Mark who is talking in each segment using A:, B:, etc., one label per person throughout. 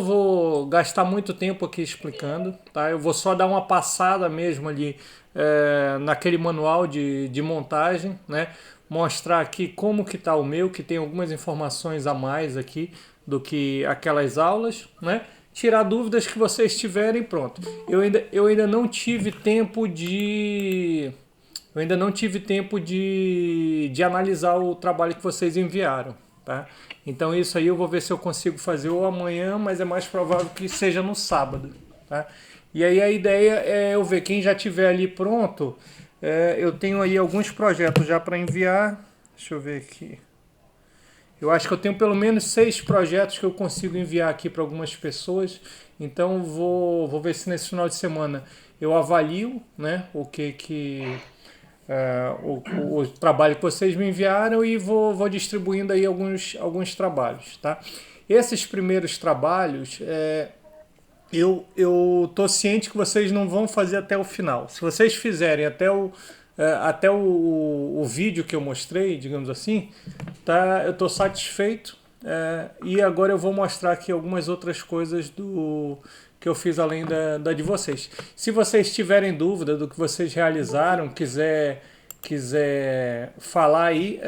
A: vou gastar muito tempo aqui explicando, tá? Eu vou só dar uma passada mesmo ali naquele manual de montagem, né? Mostrar aqui como que tá o meu, que tem algumas informações a mais aqui do que aquelas aulas, né? Tirar dúvidas que vocês tiverem, pronto. Eu ainda não tive tempo de de analisar o trabalho que vocês enviaram, tá? Então isso aí eu vou ver se eu consigo fazer ou amanhã, mas é mais provável que seja no sábado, tá? E aí a ideia é eu ver quem já tiver ali pronto. Eu tenho aí alguns projetos já para enviar. Deixa eu ver aqui. Eu acho que eu tenho pelo menos 6 projetos que eu consigo enviar aqui para algumas pessoas. Então vou ver se nesse final de semana eu avalio, né, o trabalho que vocês me enviaram e vou distribuindo aí alguns trabalhos, tá? Esses primeiros trabalhos, eu tô ciente que vocês não vão fazer até o final. Se vocês fizerem até o vídeo que eu mostrei, digamos assim, tá? Eu tô satisfeito. E agora eu vou mostrar aqui algumas outras coisas do que eu fiz além da de vocês. Se vocês tiverem dúvida do que vocês realizaram, quiser falar aí,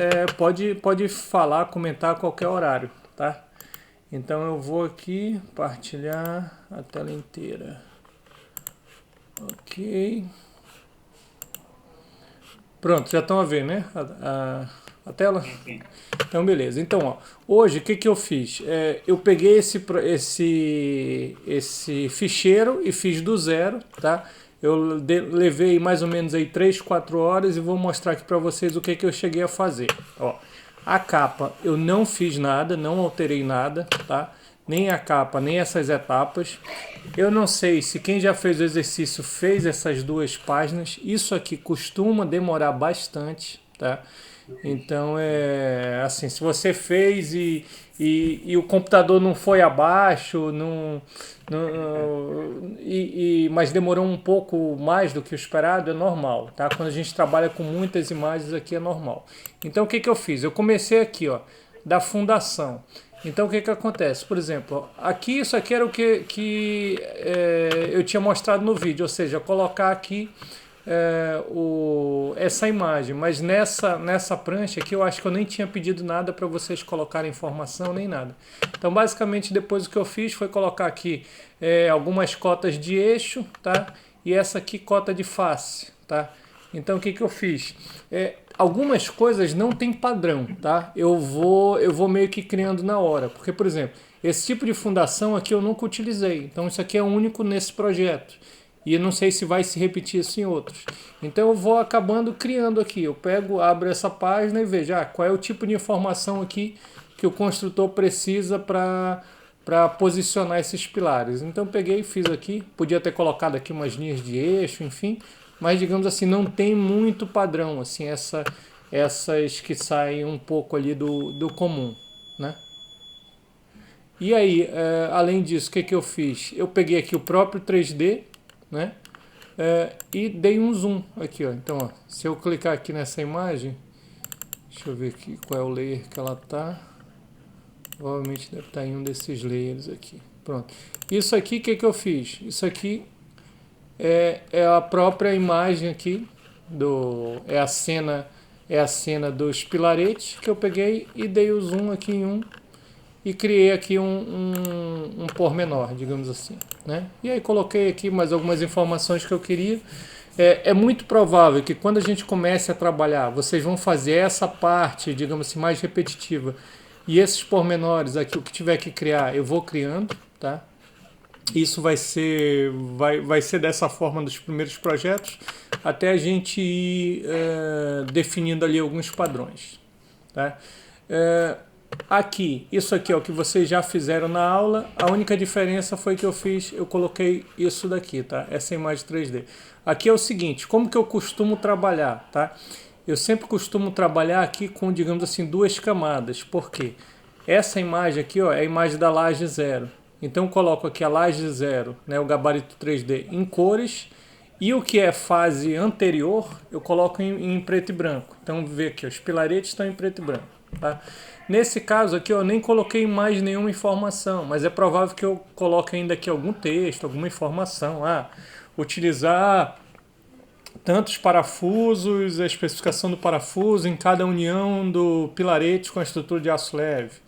A: pode falar, comentar a qualquer horário, tá? Então eu vou aqui partilhar a tela inteira. Ok. Pronto, já estão a ver, né? A tela? Então, beleza. Então, ó, hoje o que eu fiz? Eu peguei esse ficheiro e fiz do zero, tá? Levei mais ou menos aí 3, 4 horas e vou mostrar aqui para vocês o que eu cheguei a fazer. Ó, a capa eu não fiz nada, não alterei nada, tá? Nem a capa, nem essas etapas. Eu não sei se quem já fez o exercício fez essas duas páginas. Isso aqui costuma demorar bastante, tá? Então é assim, se você fez e o computador não foi abaixo, mas demorou um pouco mais do que o esperado, é normal, tá? Quando a gente trabalha com muitas imagens aqui é normal. Então o que eu fiz? Eu comecei aqui, ó, da fundação. Então o que acontece? Por exemplo, aqui isso aqui era o que eu tinha mostrado no vídeo, ou seja, colocar aqui essa imagem, mas nessa prancha aqui eu acho que eu nem tinha pedido nada para vocês colocarem informação nem nada. Então basicamente depois o que eu fiz foi colocar aqui algumas cotas de eixo, tá? E essa aqui cota de face, tá? Então o que eu fiz? Algumas coisas não tem padrão, tá? Eu vou meio que criando na hora, porque por exemplo, esse tipo de fundação aqui eu nunca utilizei, então isso aqui é único nesse projeto. E eu não sei se vai se repetir isso em outros. Então eu vou acabando criando aqui. Eu abro essa página e vejo qual é o tipo de informação aqui que o construtor precisa para posicionar esses pilares. Então eu peguei e fiz aqui. Podia ter colocado aqui umas linhas de eixo, enfim. Mas digamos assim, não tem muito padrão. Assim, essas que saem um pouco ali do comum, né? E aí, além disso, o que eu fiz? Eu peguei aqui o próprio 3D, né? E dei um zoom aqui, ó. Então, ó, se eu clicar aqui nessa imagem, deixa eu ver aqui qual é o layer que ela tá. Provavelmente deve estar em um desses layers aqui. Pronto. Isso aqui, o que eu fiz? Isso aqui é a própria imagem aqui é a cena dos pilaretes que eu peguei e dei o zoom aqui em um e criei aqui um pormenor, digamos assim, né? E aí coloquei aqui mais algumas informações que eu queria. É muito provável que quando a gente comece a trabalhar, vocês vão fazer essa parte, digamos assim, mais repetitiva. E esses pormenores aqui, o que tiver que criar, eu vou criando, tá? Isso vai ser dessa forma dos primeiros projetos, até a gente ir definindo ali alguns padrões, tá? Aqui, isso aqui é o que vocês já fizeram na aula. A única diferença foi que eu coloquei isso daqui, tá? Essa imagem 3D. Aqui é o seguinte, como que eu costumo trabalhar, tá? Eu sempre costumo trabalhar aqui com, digamos assim, duas camadas. Por quê? Essa imagem aqui, ó, é a imagem da laje 0. Então eu coloco aqui a laje 0, né, o gabarito 3D em cores. E o que é fase anterior, eu coloco em preto e branco. Então vê aqui, os pilaretes estão em preto e branco. Tá? Nesse caso aqui eu nem coloquei mais nenhuma informação, mas é provável que eu coloque ainda aqui algum texto, alguma informação. Utilizar tantos parafusos, a especificação do parafuso em cada união do pilarete com a estrutura de aço leve,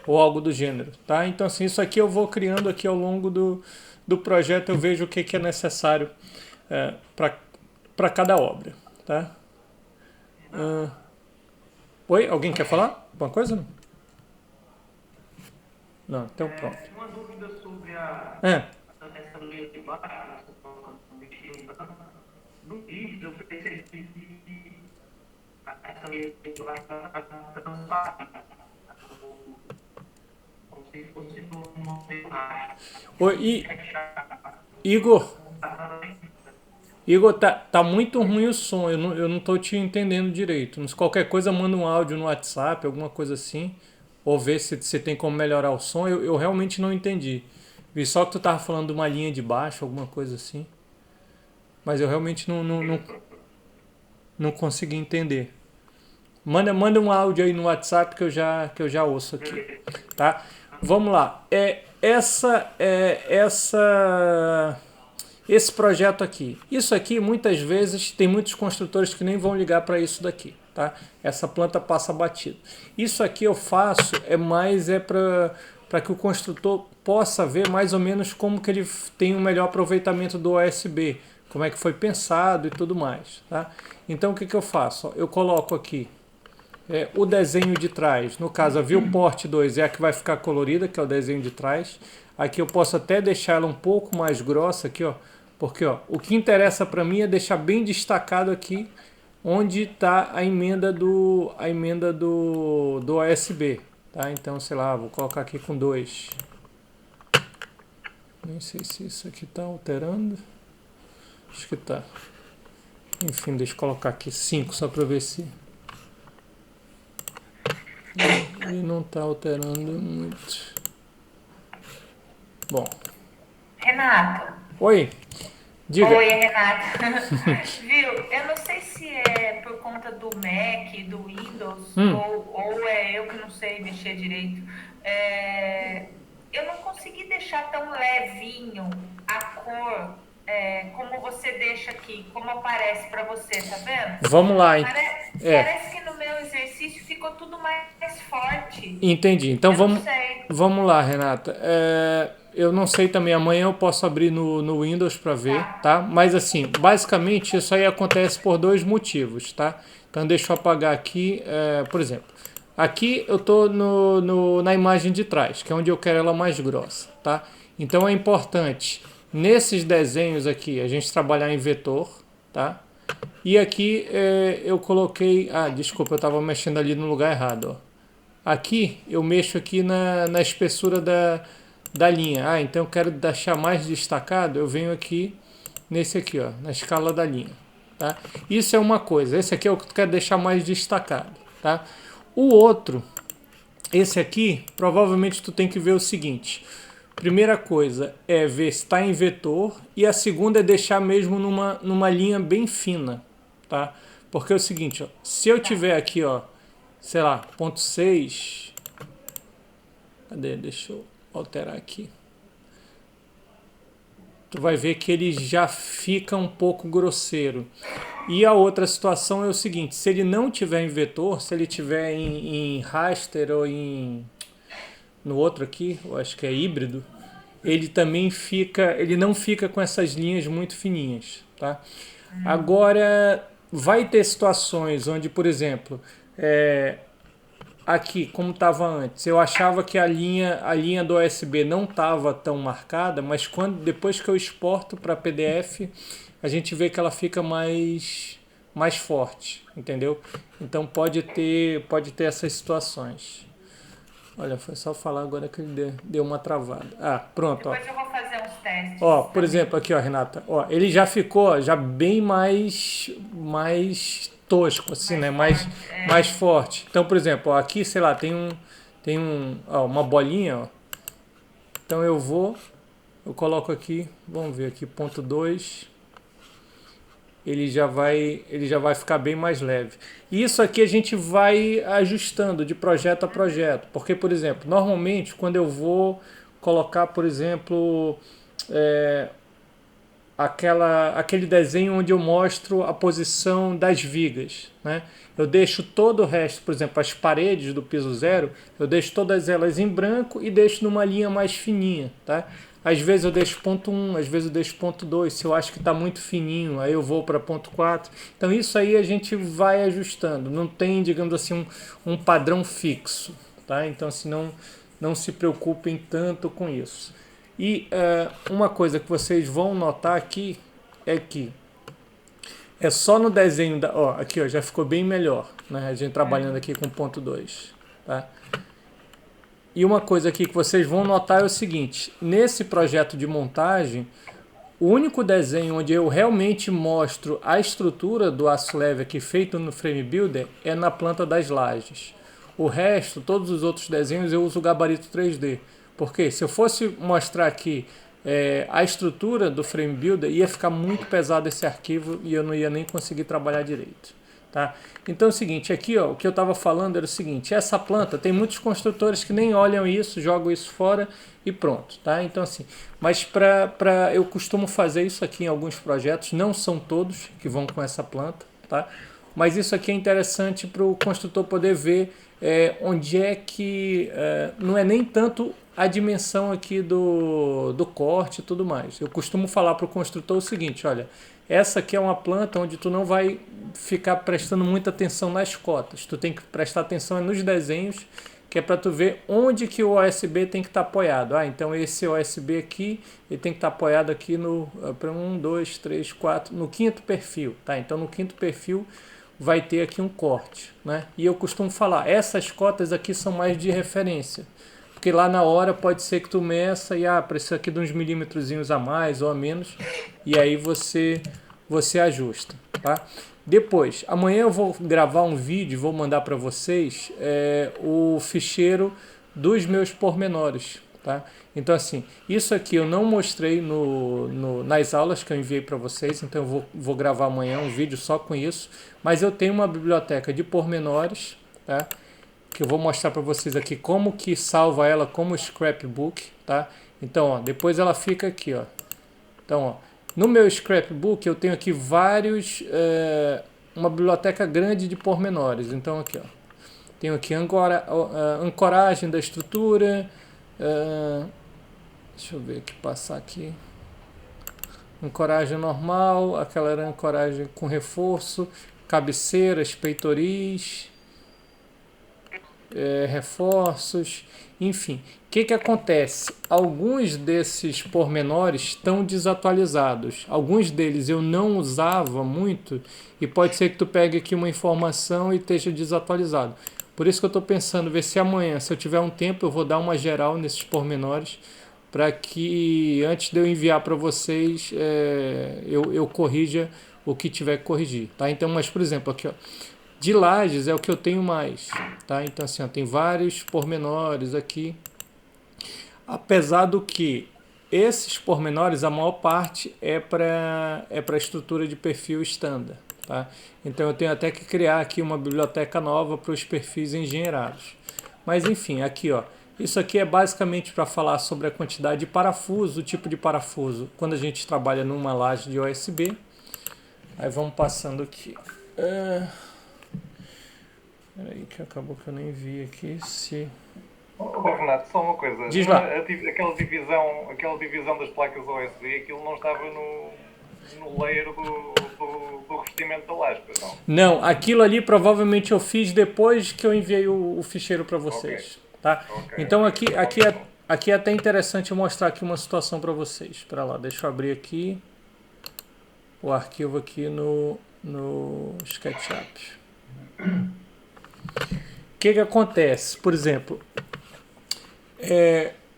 A: ou algo do gênero. Tá? Então assim, isso aqui eu vou criando aqui ao longo do projeto, eu vejo o que é necessário para cada obra. Tá? Oi, alguém quer falar alguma coisa? Não, então pronto.
B: Uma dúvida sobre essa linha de baixo, você falando no vídeo, eu percebi que essa linha de baixo está transparente, como se fosse uma imagem.
A: Oi, Igor, Igor, tá muito ruim o som, eu não tô te entendendo direito. Se qualquer coisa, manda um áudio no WhatsApp, alguma coisa assim, ou vê se tem como melhorar o som. Eu realmente não entendi. Vi só que tu tava falando de uma linha de baixo, alguma coisa assim, mas eu realmente não consegui entender. Manda um áudio aí no WhatsApp que eu já ouço aqui, tá? Vamos lá. Esse projeto aqui. Isso aqui, muitas vezes, tem muitos construtores que nem vão ligar para isso daqui, tá? Essa planta passa batido. Isso aqui eu faço para que o construtor possa ver mais ou menos como que ele tem um melhor aproveitamento do OSB, como é que foi pensado e tudo mais, tá? Então o que eu faço? Eu coloco aqui o desenho de trás. No caso, a Viewport 2 é a que vai ficar colorida, que é o desenho de trás. Aqui eu posso até deixar ela um pouco mais grossa aqui, ó, porque o que interessa para mim é deixar bem destacado aqui onde está a emenda do OSB, tá? Então, sei lá, vou colocar aqui com 2. Nem sei se isso aqui está alterando. Acho que está. Enfim, deixa eu colocar aqui 5 só para ver se ele não está alterando muito. Bom.
C: Renato.
A: Oi, diga.
C: Oi, Renato. Viu? Eu não sei se é por conta do Mac, do Windows, ou é eu que não sei mexer direito. Eu não consegui deixar tão levinho a cor como você deixa aqui, como aparece para você, tá vendo?
A: Vamos lá.
C: Parece que no meu exercício ficou tudo mais forte.
A: Entendi. Então
C: Eu não sei.
A: vamos lá, Renata. Eu não sei também, amanhã eu posso abrir no Windows para ver,
C: Tá.
A: tá? Mas assim, basicamente isso aí acontece por dois motivos, tá? Então deixa eu apagar aqui, por exemplo. Aqui eu tô na imagem de trás, que é onde eu quero ela mais grossa, tá? Então é importante, nesses desenhos aqui, a gente trabalhar em vetor, tá? E aqui eu coloquei... Ah, desculpa, eu estava mexendo ali no lugar errado, ó. Aqui eu mexo aqui na espessura da linha. Então eu quero deixar mais destacado, eu venho aqui nesse aqui, ó, na escala da linha. Tá? Isso é uma coisa, esse aqui é o que eu quero deixar mais destacado. Tá? O outro, esse aqui, provavelmente tu tem que ver o seguinte. Primeira coisa é ver se está em vetor e a segunda é deixar mesmo numa linha bem fina. Tá? Porque é o seguinte, ó, se eu tiver aqui, ó, sei lá, ponto 6. Cadê? Deixa eu alterar aqui. Tu vai ver que ele já fica um pouco grosseiro. E a outra situação é o seguinte, se ele não tiver em vetor, se ele tiver em raster ou no outro aqui, eu acho que é híbrido, ele também ele não fica com essas linhas muito fininhas, tá? Agora, vai ter situações onde, por exemplo, aqui, como estava antes, eu achava que a linha do OSB não estava tão marcada, mas depois que eu exporto para PDF, a gente vê que ela fica mais forte, entendeu? Então pode ter essas situações. Olha, foi só falar agora que ele deu uma travada. Ah, pronto.
C: Depois eu vou fazer uns testes.
A: Ó, por exemplo, aqui, ó, Renata. Ó, ele já ficou já bem mais tosco, assim, né? Mais forte. Então, por exemplo, ó, aqui, sei lá, tem uma bolinha, ó. Então eu coloco aqui, vamos ver aqui, ponto 2. ele já vai ficar bem mais leve. E isso aqui a gente vai ajustando de projeto a projeto, porque, por exemplo, normalmente quando eu vou colocar, por exemplo, aquele desenho onde eu mostro a posição das vigas, né? Eu deixo todo o resto, por exemplo, as paredes do piso zero, eu deixo todas elas em branco e deixo numa linha mais fininha, tá? Às vezes eu deixo ponto 1, às vezes eu deixo ponto 2. Se eu acho que está muito fininho, aí eu vou para ponto 4. Então isso aí a gente vai ajustando. Não tem, digamos assim, um padrão fixo, tá? Então assim, não se preocupem tanto com isso. E uma coisa que vocês vão notar aqui é que é só no desenho da... Ó, aqui ó, já ficou bem melhor, né? A gente trabalhando aqui com ponto 2, tá? E uma coisa aqui que vocês vão notar é o seguinte, nesse projeto de montagem, o único desenho onde eu realmente mostro a estrutura do aço leve aqui feito no Frame Builder é na planta das lajes. O resto, todos os outros desenhos eu uso o gabarito 3D. Porque se eu fosse mostrar aqui a estrutura do Frame Builder, ia ficar muito pesado esse arquivo e eu não ia nem conseguir trabalhar direito. Tá? Então é o seguinte, aqui ó, o que eu estava falando era o seguinte, essa planta, tem muitos construtores que nem olham isso, jogam isso fora e pronto. Tá? Então assim, mas eu costumo fazer isso aqui em alguns projetos, não são todos que vão com essa planta, tá? Mas isso aqui é interessante para o construtor poder ver onde é que não é nem tanto a dimensão aqui do corte e tudo mais. Eu costumo falar para o construtor o seguinte, olha, essa aqui é uma planta onde tu não vai ficar prestando muita atenção nas cotas. Tu tem que prestar atenção nos desenhos, que é para tu ver onde que o OSB tem que estar apoiado. Ah, então esse OSB aqui, ele tem que estar apoiado aqui no 1, 2, 3, 4, no quinto perfil. Tá? Então no quinto perfil vai ter aqui um corte, né? E eu costumo falar, essas cotas aqui são mais de referência. Porque lá na hora pode ser que tu meça e precisa aqui de uns milímetrozinhos a mais ou a menos, e aí você ajusta, tá? Depois, amanhã eu vou gravar um vídeo, vou mandar para vocês o ficheiro dos meus pormenores, tá? Então assim, isso aqui eu não mostrei nas aulas que eu enviei para vocês, então eu vou gravar amanhã um vídeo só com isso, mas eu tenho uma biblioteca de pormenores, tá? Que eu vou mostrar para vocês aqui como que salva ela como scrapbook, tá? Então, ó, depois ela fica aqui, ó. Então, ó, no meu scrapbook eu tenho aqui uma biblioteca grande de pormenores. Então, aqui, ó, tenho aqui ancoragem da estrutura, deixa eu ver aqui, passar aqui. Ancoragem normal, aquela era ancoragem com reforço, cabeceiras, peitoris, reforços, enfim. O que acontece? Alguns desses pormenores estão desatualizados. Alguns deles eu não usava muito e pode ser que tu pegue aqui uma informação e esteja desatualizado. Por isso que eu estou pensando, ver se amanhã, se eu tiver um tempo, eu vou dar uma geral nesses pormenores para que antes de eu enviar para vocês, eu corrija o que tiver que corrigir. Tá? Então, mas por exemplo, aqui ó, de lajes é o que eu tenho mais, tá? Então assim, ó, tem vários pormenores aqui. Apesar do que esses pormenores, a maior parte é para estrutura de perfil standard, tá? Então eu tenho até que criar aqui uma biblioteca nova para os perfis engenheirados. Mas enfim, aqui ó, isso aqui é basicamente para falar sobre a quantidade de parafuso, o tipo de parafuso, quando a gente trabalha numa laje de OSB. Aí vamos passando aqui. Peraí, que acabou que eu nem vi aqui se...
D: Renato, só uma coisa.
A: Diz lá.
D: Aquela divisão das placas OSB, aquilo não estava no layer do revestimento da laje, não?
A: Não, aquilo ali provavelmente eu fiz depois que eu enviei o ficheiro para vocês. Okay. Tá? Okay. Então aqui é até interessante eu mostrar aqui uma situação para vocês. Espera lá, deixa eu abrir aqui o arquivo aqui no SketchUp. O que acontece? Por exemplo,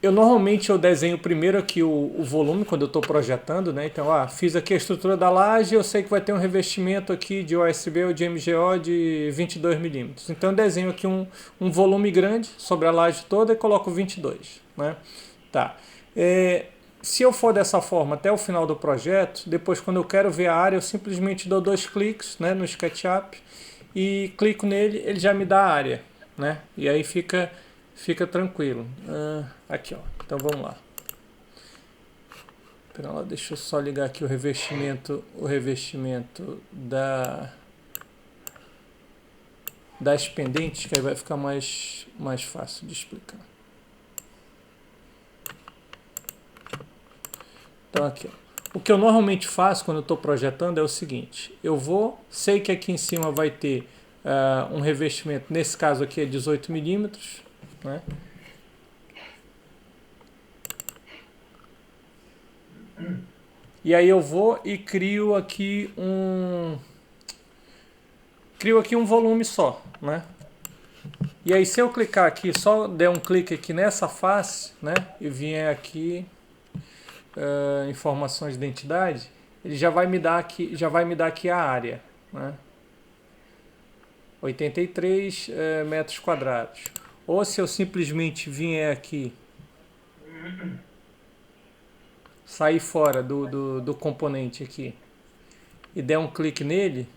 A: eu normalmente desenho primeiro aqui o volume quando eu estou projetando, né? Então, fiz aqui a estrutura da laje, eu sei que vai ter um revestimento aqui de OSB ou de MGO de 22 milímetros. Então eu desenho aqui um volume grande sobre a laje toda e coloco 22, né? Tá. se eu for dessa forma até o final do projeto, depois quando eu quero ver a área, eu simplesmente dou 2 cliques, né, no SketchUp e clico nele, ele já me dá a área, né? E aí fica tranquilo. Aqui, ó. Então vamos lá. Pera lá, deixa eu só ligar aqui o revestimento das pendentes, que aí vai ficar mais fácil de explicar. Então aqui, ó. O que eu normalmente faço quando eu estou projetando é o seguinte: eu sei que aqui em cima vai ter um revestimento, nesse caso aqui é 18 milímetros, né? E aí eu vou e crio aqui um volume só, né? E aí se eu clicar aqui, só der um clique aqui nessa face, né? E vier aqui informações de identidade, ele já vai me dar aqui a área, né? 83 metros quadrados. Ou se eu simplesmente vier aqui, sair fora do componente aqui e der um clique nele,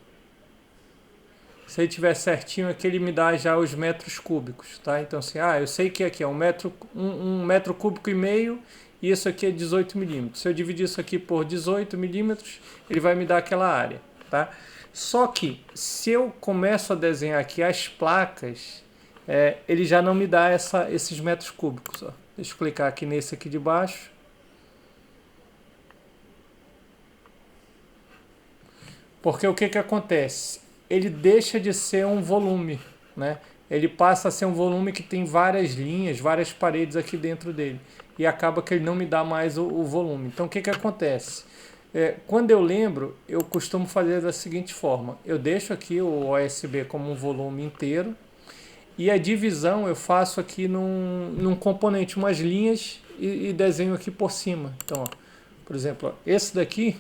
A: se ele tiver certinho aqui, ele me dá já os metros cúbicos, tá? Então assim, eu sei que aqui é um metro cúbico e meio, e isso aqui é 18 milímetros. Se eu dividir isso aqui por 18 milímetros, ele vai me dar aquela área, tá? Só que se eu começo a desenhar aqui as placas, ele já não me dá esses metros cúbicos, ó. Deixa eu clicar aqui nesse aqui de baixo. Porque o que acontece? Ele deixa de ser um volume, né? Ele passa a ser um volume que tem várias linhas, várias paredes aqui dentro dele. E acaba que ele não me dá mais o volume. Então o que acontece? Quando eu lembro, eu costumo fazer da seguinte forma: eu deixo aqui o OSB como um volume inteiro, e a divisão eu faço aqui num componente, umas linhas, e desenho aqui por cima. Então, ó, por exemplo, ó, esse daqui,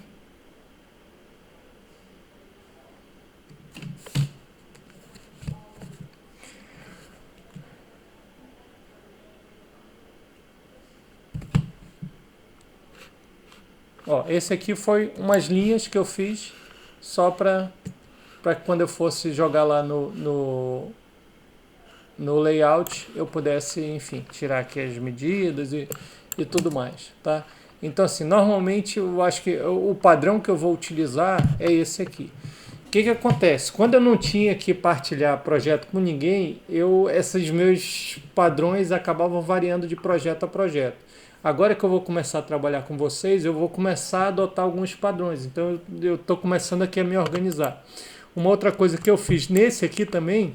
A: ó, esse aqui foi umas linhas que eu fiz só para quando eu fosse jogar lá no layout eu pudesse, enfim, tirar aqui as medidas e tudo mais, tá? Então assim, normalmente eu acho que o padrão que eu vou utilizar é esse aqui. O que acontece? Quando eu não tinha que partilhar projeto com ninguém, esses meus padrões acabavam variando de projeto a projeto. Agora que eu vou começar a trabalhar com vocês, eu vou começar a adotar alguns padrões. Então eu estou começando aqui a me organizar. Uma outra coisa que eu fiz nesse aqui também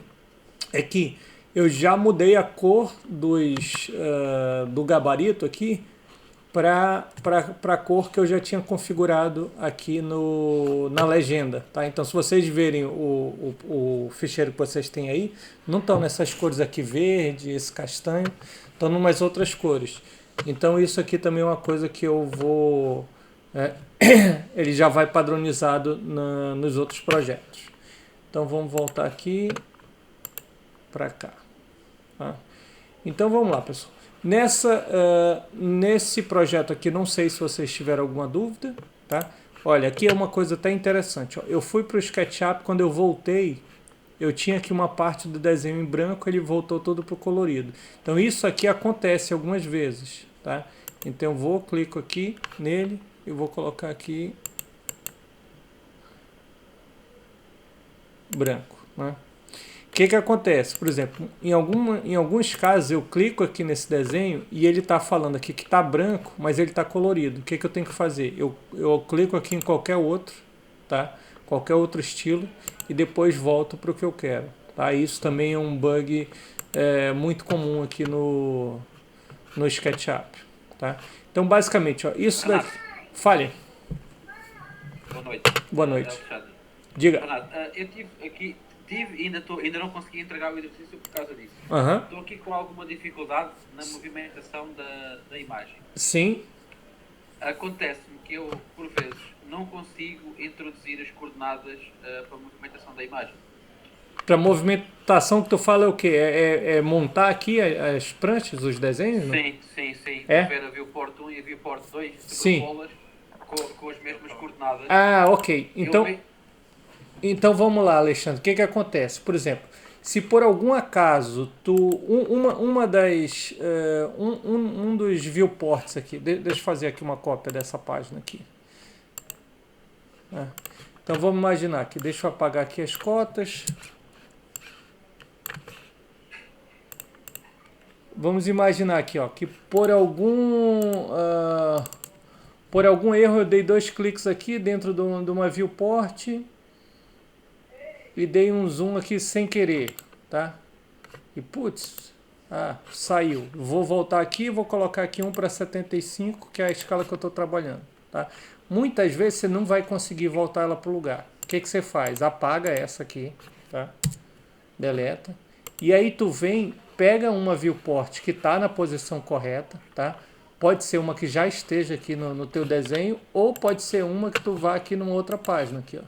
A: é que eu já mudei a cor do gabarito aqui para a cor que eu já tinha configurado aqui na legenda, tá? Então se vocês verem o ficheiro que vocês têm aí, não estão nessas cores aqui, verde, esse castanho, estão em umas outras cores. Então isso aqui também é uma coisa que eu vou... ele já vai padronizado nos outros projetos. Então vamos voltar aqui para cá. Tá? Então vamos lá, pessoal. Nesse projeto aqui, não sei se vocês tiveram alguma dúvida, tá? Olha, aqui é uma coisa até interessante. Ó. Eu fui para o SketchUp, quando eu voltei, eu tinha aqui uma parte do desenho em branco, ele voltou todo para o colorido. Então isso aqui acontece algumas vezes, tá? Então eu vou, clico aqui nele e vou colocar aqui branco, né? O que acontece? Por exemplo, em alguns casos eu clico aqui nesse desenho e ele está falando aqui que está branco, mas ele está colorido. O que eu tenho que fazer? Eu clico aqui em qualquer outro, tá? Qualquer outro estilo e depois volto para o que eu quero. Tá? Isso também é um bug muito comum aqui no SketchUp. Tá? Então basicamente, ó, isso daqui... Fale.
E: Boa noite.
A: Boa noite. Diga.
E: Renato, eu tive aqui... ainda não consegui entregar o exercício por causa disso. Estou aqui com alguma dificuldade na movimentação da imagem.
A: Sim.
E: Acontece-me que eu, por vezes, não consigo introduzir as coordenadas para a movimentação da imagem.
A: Para movimentação que tu fala é o quê? É montar aqui as pranchas, os desenhos?
E: Sim, sim, sim.
A: É?
E: Ver a viewport 1 e a viewport 2
A: Sim.
E: superpolas com as mesmas coordenadas.
A: Ah, ok. Então vamos lá, Alexandre. O que acontece? Por exemplo, se por algum acaso um dos viewports aqui, deixa eu fazer aqui uma cópia dessa página aqui. Então vamos imaginar aqui, deixa eu apagar aqui as cotas. Vamos imaginar aqui, ó, que por algum erro eu dei 2 cliques aqui dentro de uma viewport e dei um zoom aqui sem querer, tá? E putz, saiu. Vou voltar aqui e vou colocar aqui 1:75, que é a escala que eu estou trabalhando, tá? Muitas vezes você não vai conseguir voltar ela para o lugar. O que você faz? Apaga essa aqui, tá? Deleta. E aí tu vem, pega uma viewport que está na posição correta, tá? Pode ser uma que já esteja aqui no teu desenho, ou pode ser uma que tu vá aqui numa outra página aqui, ó.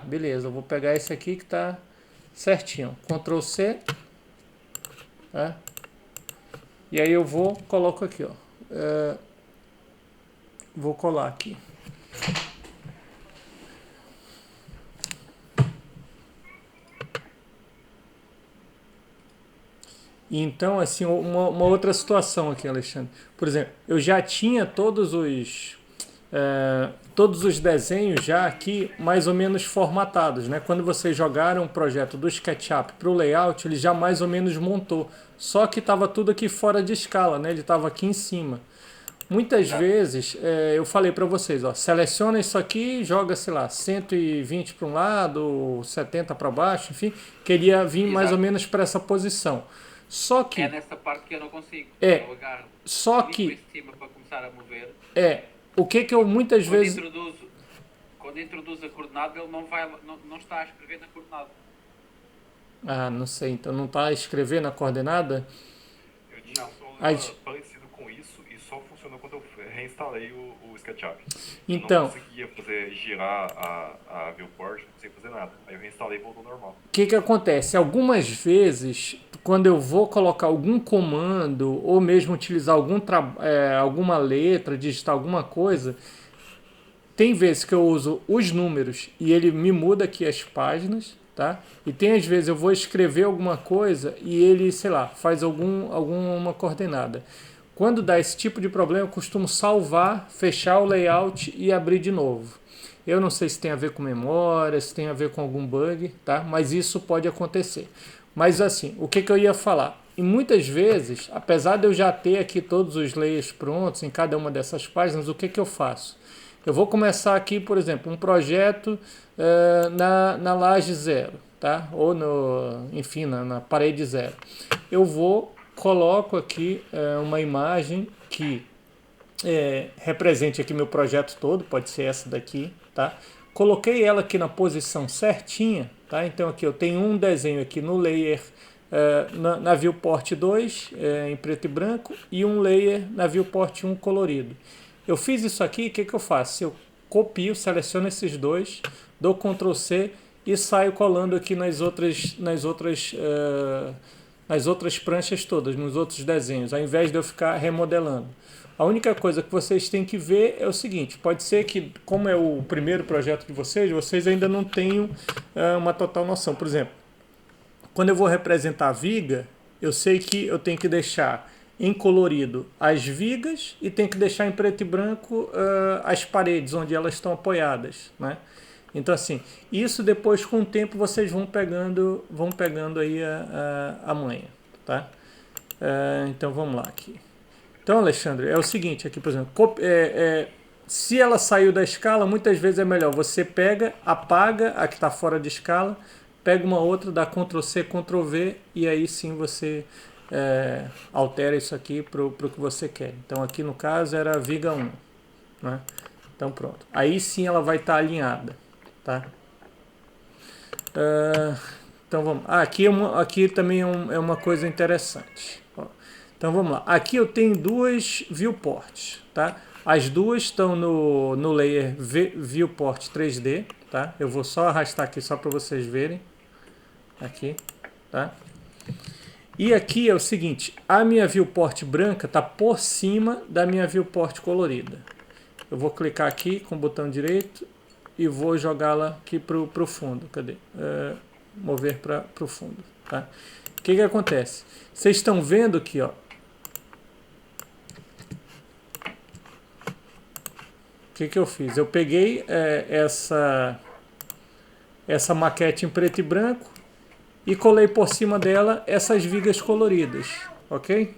A: Beleza, eu vou pegar esse aqui que está certinho. Ctrl C, tá? E aí eu coloco aqui, ó. Vou colar aqui. Então, assim, uma outra situação aqui, Alexandre. Por exemplo, eu já tinha todos os desenhos já aqui mais ou menos formatados, né? Quando vocês jogaram o projeto do SketchUp para o layout, ele já mais ou menos montou. Só que estava tudo aqui fora de escala, né? Ele estava aqui em cima. Muitas vezes, eu falei para vocês, ó, seleciona isso aqui, joga, sei lá, 120 para um lado, 70 para baixo, enfim, queria vir mais ou menos para essa posição. Só que...
E: É nessa parte que eu não consigo.
A: Eu
E: agarro,
A: só que...
E: em cima para começar a mover.
A: O que eu muitas vezes...
E: Quando introduzo a coordenada, ele não está a escrever na coordenada.
A: Não sei, então não está a escrever na coordenada?
F: Eu tinha um problema parecido com isso e só funcionou quando eu reinstalei o SketchUp.
A: Então,
F: eu não conseguia girar a viewport, não conseguia fazer nada. Aí eu reinstalei e voltou normal.
A: O que acontece? Algumas vezes, quando eu vou colocar algum comando ou mesmo utilizar alguma letra, digitar alguma coisa, tem vezes que eu uso os números e ele me muda aqui as páginas, tá? E tem às vezes eu vou escrever alguma coisa e ele, sei lá, faz alguma coordenada. Quando dá esse tipo de problema, eu costumo salvar, fechar o layout e abrir de novo. Eu não sei se tem a ver com memória, se tem a ver com algum bug, tá? Mas isso pode acontecer. Mas assim, o que eu ia falar? E muitas vezes, apesar de eu já ter aqui todos os layers prontos em cada uma dessas páginas, o que eu faço? Eu vou começar aqui, por exemplo, um projeto na laje 0, tá? Ou enfim, na parede 0. Eu coloco aqui uma imagem que represente aqui meu projeto todo, pode ser essa daqui, tá? Coloquei ela aqui na posição certinha, tá? Então aqui eu tenho um desenho aqui no layer na viewport 2 em preto e branco e um layer na viewport 1 colorido. Eu fiz isso aqui, o que eu faço? Eu copio, seleciono esses dois, dou Ctrl C e saio colando aqui nas outras pranchas todas, nos outros desenhos, ao invés de eu ficar remodelando. A única coisa que vocês têm que ver é o seguinte, pode ser que, como é o primeiro projeto de vocês ainda não tenham uma total noção. Por exemplo, quando eu vou representar a viga, eu sei que eu tenho que deixar em colorido as vigas e tenho que deixar em preto e branco as paredes onde elas estão apoiadas, né? Então assim, isso depois com o tempo vocês vão pegando aí a manha, tá? Então vamos lá aqui. Então, Alexandre, é o seguinte aqui, por exemplo, se ela saiu da escala, muitas vezes é melhor você apaga a que está fora de escala, pega uma outra, dá Ctrl C, Ctrl V e aí sim você altera isso aqui para o que você quer. Então aqui no caso era a viga 1, né? Então pronto. Aí sim ela vai estar alinhada, tá? Então vamos. Aqui também é uma coisa interessante. Ó. Então vamos lá. Aqui eu tenho duas viewports, tá? As duas estão no layer viewport 3D, tá? Eu vou só arrastar aqui só para vocês verem. Aqui, tá? E aqui é o seguinte, a minha viewport branca está por cima da minha viewport colorida. Eu vou clicar aqui com o botão direito e vou jogá-la aqui para o fundo. Cadê? Mover para o fundo. Tá? O que acontece? Vocês estão vendo aqui, ó. O que eu fiz? Eu peguei essa maquete em preto e branco e colei por cima dela essas vigas coloridas, ok?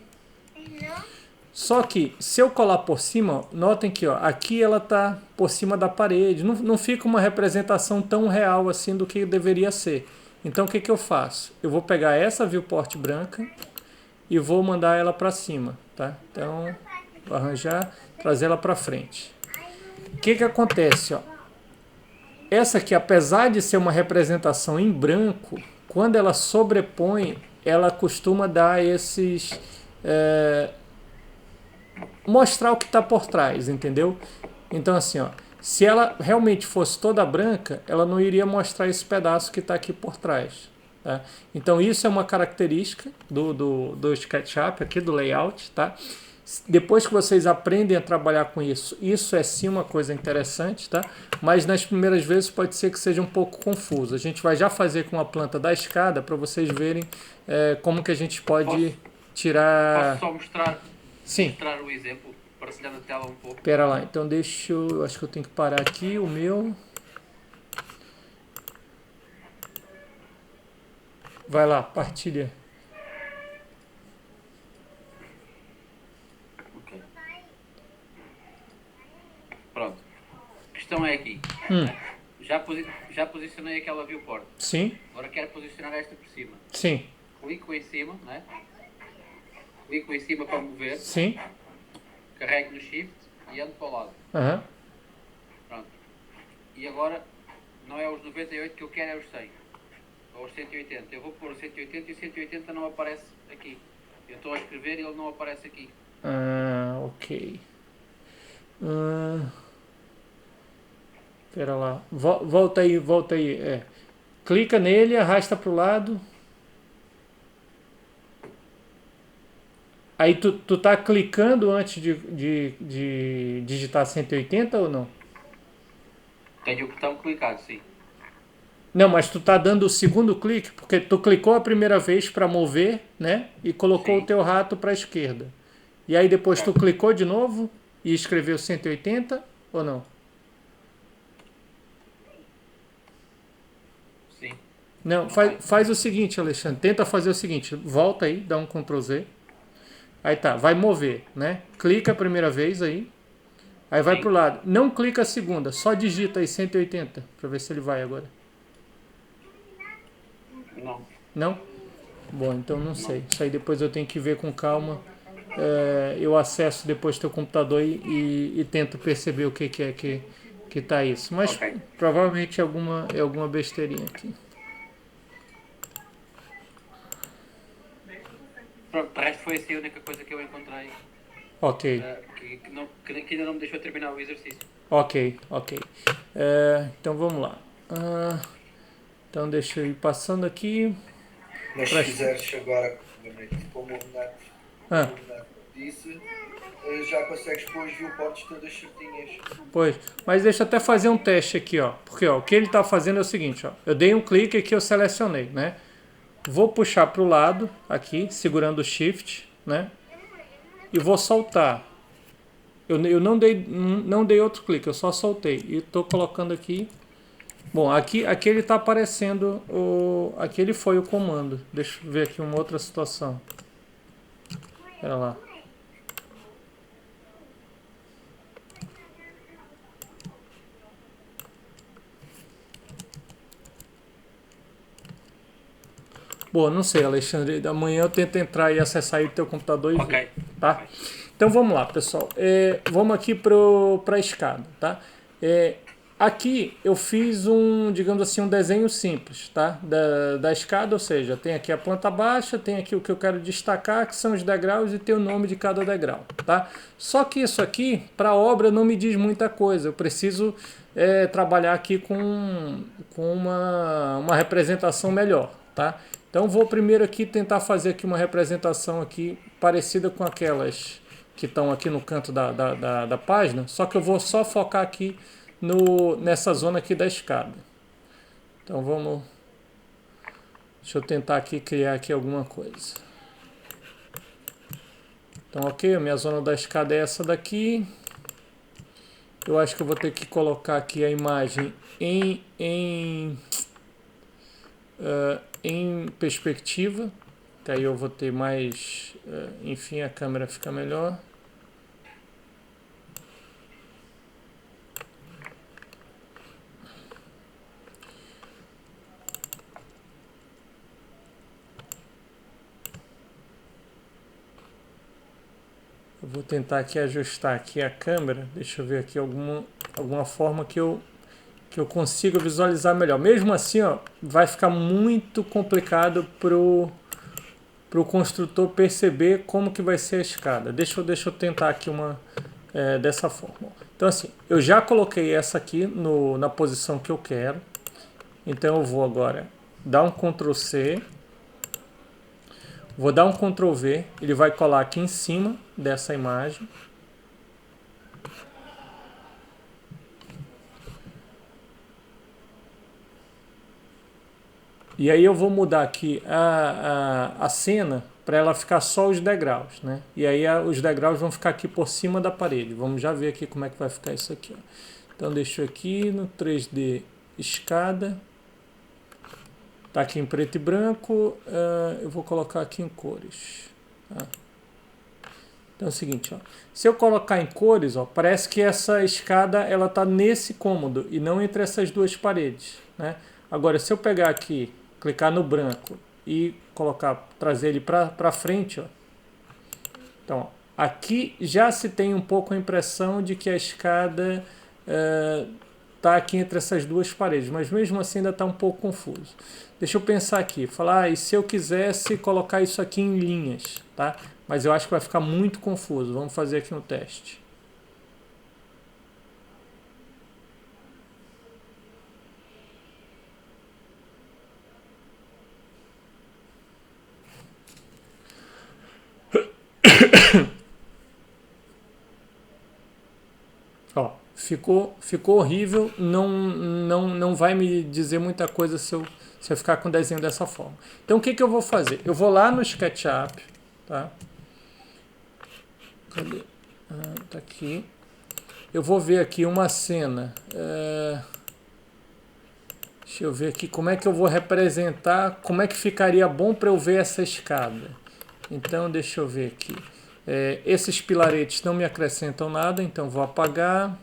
A: Só que se eu colar por cima, notem que ó, aqui ela está por cima da parede, não fica uma representação tão real assim do que deveria ser. Então o que eu faço? Eu vou pegar essa viewport branca e vou mandar ela para cima, tá? Então vou arranjar, trazer ela para frente. O que acontece? Ó? Essa aqui, apesar de ser uma representação em branco, quando ela sobrepõe, ela costuma dar esses... mostrar o que está por trás, entendeu? Então assim, ó, se ela realmente fosse toda branca, ela não iria mostrar esse pedaço que está aqui por trás. Tá? Então isso é uma característica do SketchUp, aqui do layout, tá? Depois que vocês aprendem a trabalhar com isso, isso é sim uma coisa interessante, tá? Mas nas primeiras vezes pode ser que seja um pouco confuso. A gente vai já fazer com a planta da escada para vocês verem como que a gente pode tirar...
E: Posso só mostrar,
A: sim.
E: Mostrar o exemplo, partilhar na tela um pouco?
A: Espera lá, então deixa eu... Acho que eu tenho que parar aqui o meu... Vai lá, partilha.
E: Pronto. A questão é aqui. Já posicionei aquela viewport.
A: Sim.
E: Agora quero posicionar esta por cima.
A: Sim.
E: Clico em cima, né? Clico em cima para mover.
A: Sim.
E: Carrego no shift e ando para o lado.
A: Uhum.
E: Pronto. E agora não é os 98 que eu quero, é os 100. Ou os 180. Eu vou pôr o 180 e o 180 não aparece aqui. Eu estou a escrever e ele não aparece aqui.
A: Ok. Espera lá. Volta aí. Clica nele, arrasta para o lado. Aí tu tá clicando antes de digitar 180 ou não?
E: Tenho o botão clicado, sim.
A: Não, mas tu tá dando o segundo clique, porque tu clicou a primeira vez para mover, né? E colocou o teu rato para a esquerda. E aí depois tu clicou de novo e escreveu 180 ou não?
E: Sim.
A: Não, faz o seguinte, Alexandre. Tenta fazer o seguinte. Volta aí, dá um Ctrl Z. Aí tá, vai mover, né? Clica a primeira vez aí. Aí vai pro lado. Não clica a segunda, só digita aí 180 para ver se ele vai agora.
E: Não.
A: Não? Bom, então não sei. Isso aí depois eu tenho que ver com calma. Eu acesso depois teu computador e tento perceber o que é que tá isso. Mas provavelmente é alguma besteirinha aqui.
E: Pronto, o resto foi assim a única coisa que eu encontrei.
A: Ok.
E: Que ainda não me deixou terminar o exercício.
A: Ok. Então vamos lá. Então deixa eu ir passando aqui.
G: Mas se quiseres agora, como o Renato disse, já consegues pôr as viewports todas certinhas.
A: Pois, mas deixa eu até fazer um teste aqui, ó. Porque ó, o que ele está fazendo é o seguinte, ó. Eu dei um clique aqui, eu selecionei, né? Vou puxar para o lado, aqui, segurando o Shift, né? E vou soltar. Eu não dei outro clique, eu só soltei. E estou colocando aqui. Bom, aqui ele está aparecendo, aquele foi o comando. Deixa eu ver aqui uma outra situação. Espera lá. Bom, não sei, Alexandre. Amanhã eu tento entrar e acessar aí o teu computador e ver, tá? Então vamos lá, pessoal. Vamos aqui para a escada, tá? Aqui eu fiz digamos assim, um desenho simples, tá? Da escada, ou seja, tem aqui a planta baixa, tem aqui o que eu quero destacar, que são os degraus e tem o nome de cada degrau, tá? Só que isso aqui, para a obra, não me diz muita coisa. Eu preciso trabalhar aqui com uma representação melhor, tá? Então vou primeiro aqui tentar fazer aqui uma representação aqui parecida com aquelas que estão aqui no canto da página, só que eu vou só focar aqui nessa zona aqui da escada. Então vamos... Deixa eu tentar aqui criar aqui alguma coisa. Então ok, a minha zona da escada é essa daqui. Eu acho que eu vou ter que colocar aqui a imagem em perspectiva, que aí eu vou ter mais, enfim, a câmera fica melhor. Eu vou tentar aqui ajustar aqui a câmera, deixa eu ver aqui alguma forma que eu consiga visualizar melhor. Mesmo assim, ó, vai ficar muito complicado pro construtor perceber como que vai ser a escada. Deixa eu tentar aqui dessa forma. Então assim, eu já coloquei essa aqui na posição que eu quero. Então eu vou agora dar um Ctrl C. Vou dar um Ctrl V, ele vai colar aqui em cima dessa imagem. E aí eu vou mudar aqui a cena para ela ficar só os degraus, né? E aí os degraus vão ficar aqui por cima da parede. Vamos já ver aqui como é que vai ficar isso aqui, ó. Então deixo aqui no 3D escada. Tá aqui em preto e branco, eu vou colocar aqui em cores. Tá? Então é o seguinte, ó, se eu colocar em cores, ó, parece que essa escada ela tá nesse cômodo e não entre essas duas paredes, né? Agora, se eu pegar aqui, clicar no branco e trazer ele para frente, ó, então ó, aqui já se tem um pouco a impressão de que a escada tá aqui entre essas duas paredes, mas mesmo assim ainda está um pouco confuso. Deixa eu pensar aqui, falar, e se eu quisesse colocar isso aqui em linhas, tá? Mas eu acho que vai ficar muito confuso. Vamos fazer aqui um teste. Ó, ficou horrível, não vai me dizer muita coisa se eu ficar com o desenho dessa forma. Então o que eu vou fazer? Eu vou lá no SketchUp, tá? Cadê? Tá aqui. Eu vou ver aqui uma cena. Deixa eu ver aqui como é que eu vou representar, como é que ficaria bom para eu ver essa escada. Então deixa eu ver aqui. Esses pilaretes não me acrescentam nada, então vou apagar.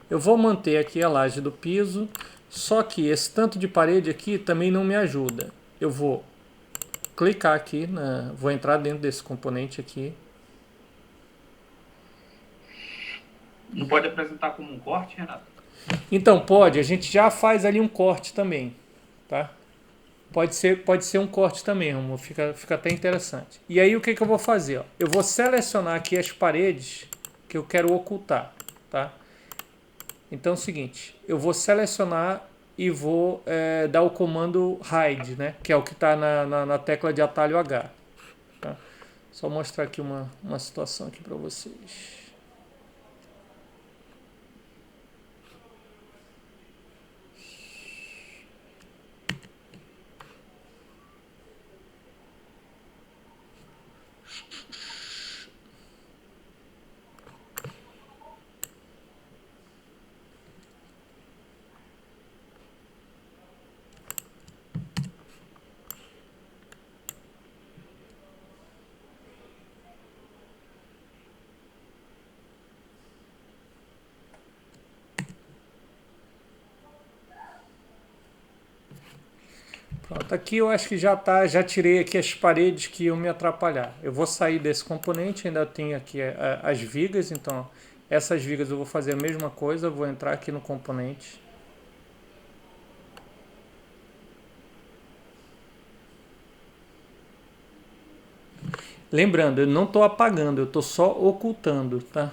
A: Eu vou manter aqui a laje do piso, só que esse tanto de parede aqui também não me ajuda. Eu vou clicar aqui, vou entrar dentro desse componente aqui.
E: Não pode apresentar como um corte, Renato?
A: Então pode, a gente já faz ali um corte também, tá? Pode ser um corte também, fica até interessante. E aí o que eu vou fazer? Ó? Eu vou selecionar aqui as paredes que eu quero ocultar, tá? Então é o seguinte, eu vou selecionar e vou dar o comando hide, né? Que é o que está na tecla de atalho H. Tá? Só mostrar aqui uma situação aqui para vocês. Pronto, aqui eu acho que já tirei aqui as paredes que iam me atrapalhar. Eu vou sair desse componente, ainda tenho aqui as vigas, então essas vigas eu vou fazer a mesma coisa, vou entrar aqui no componente. Lembrando, eu não estou apagando, eu estou só ocultando, tá?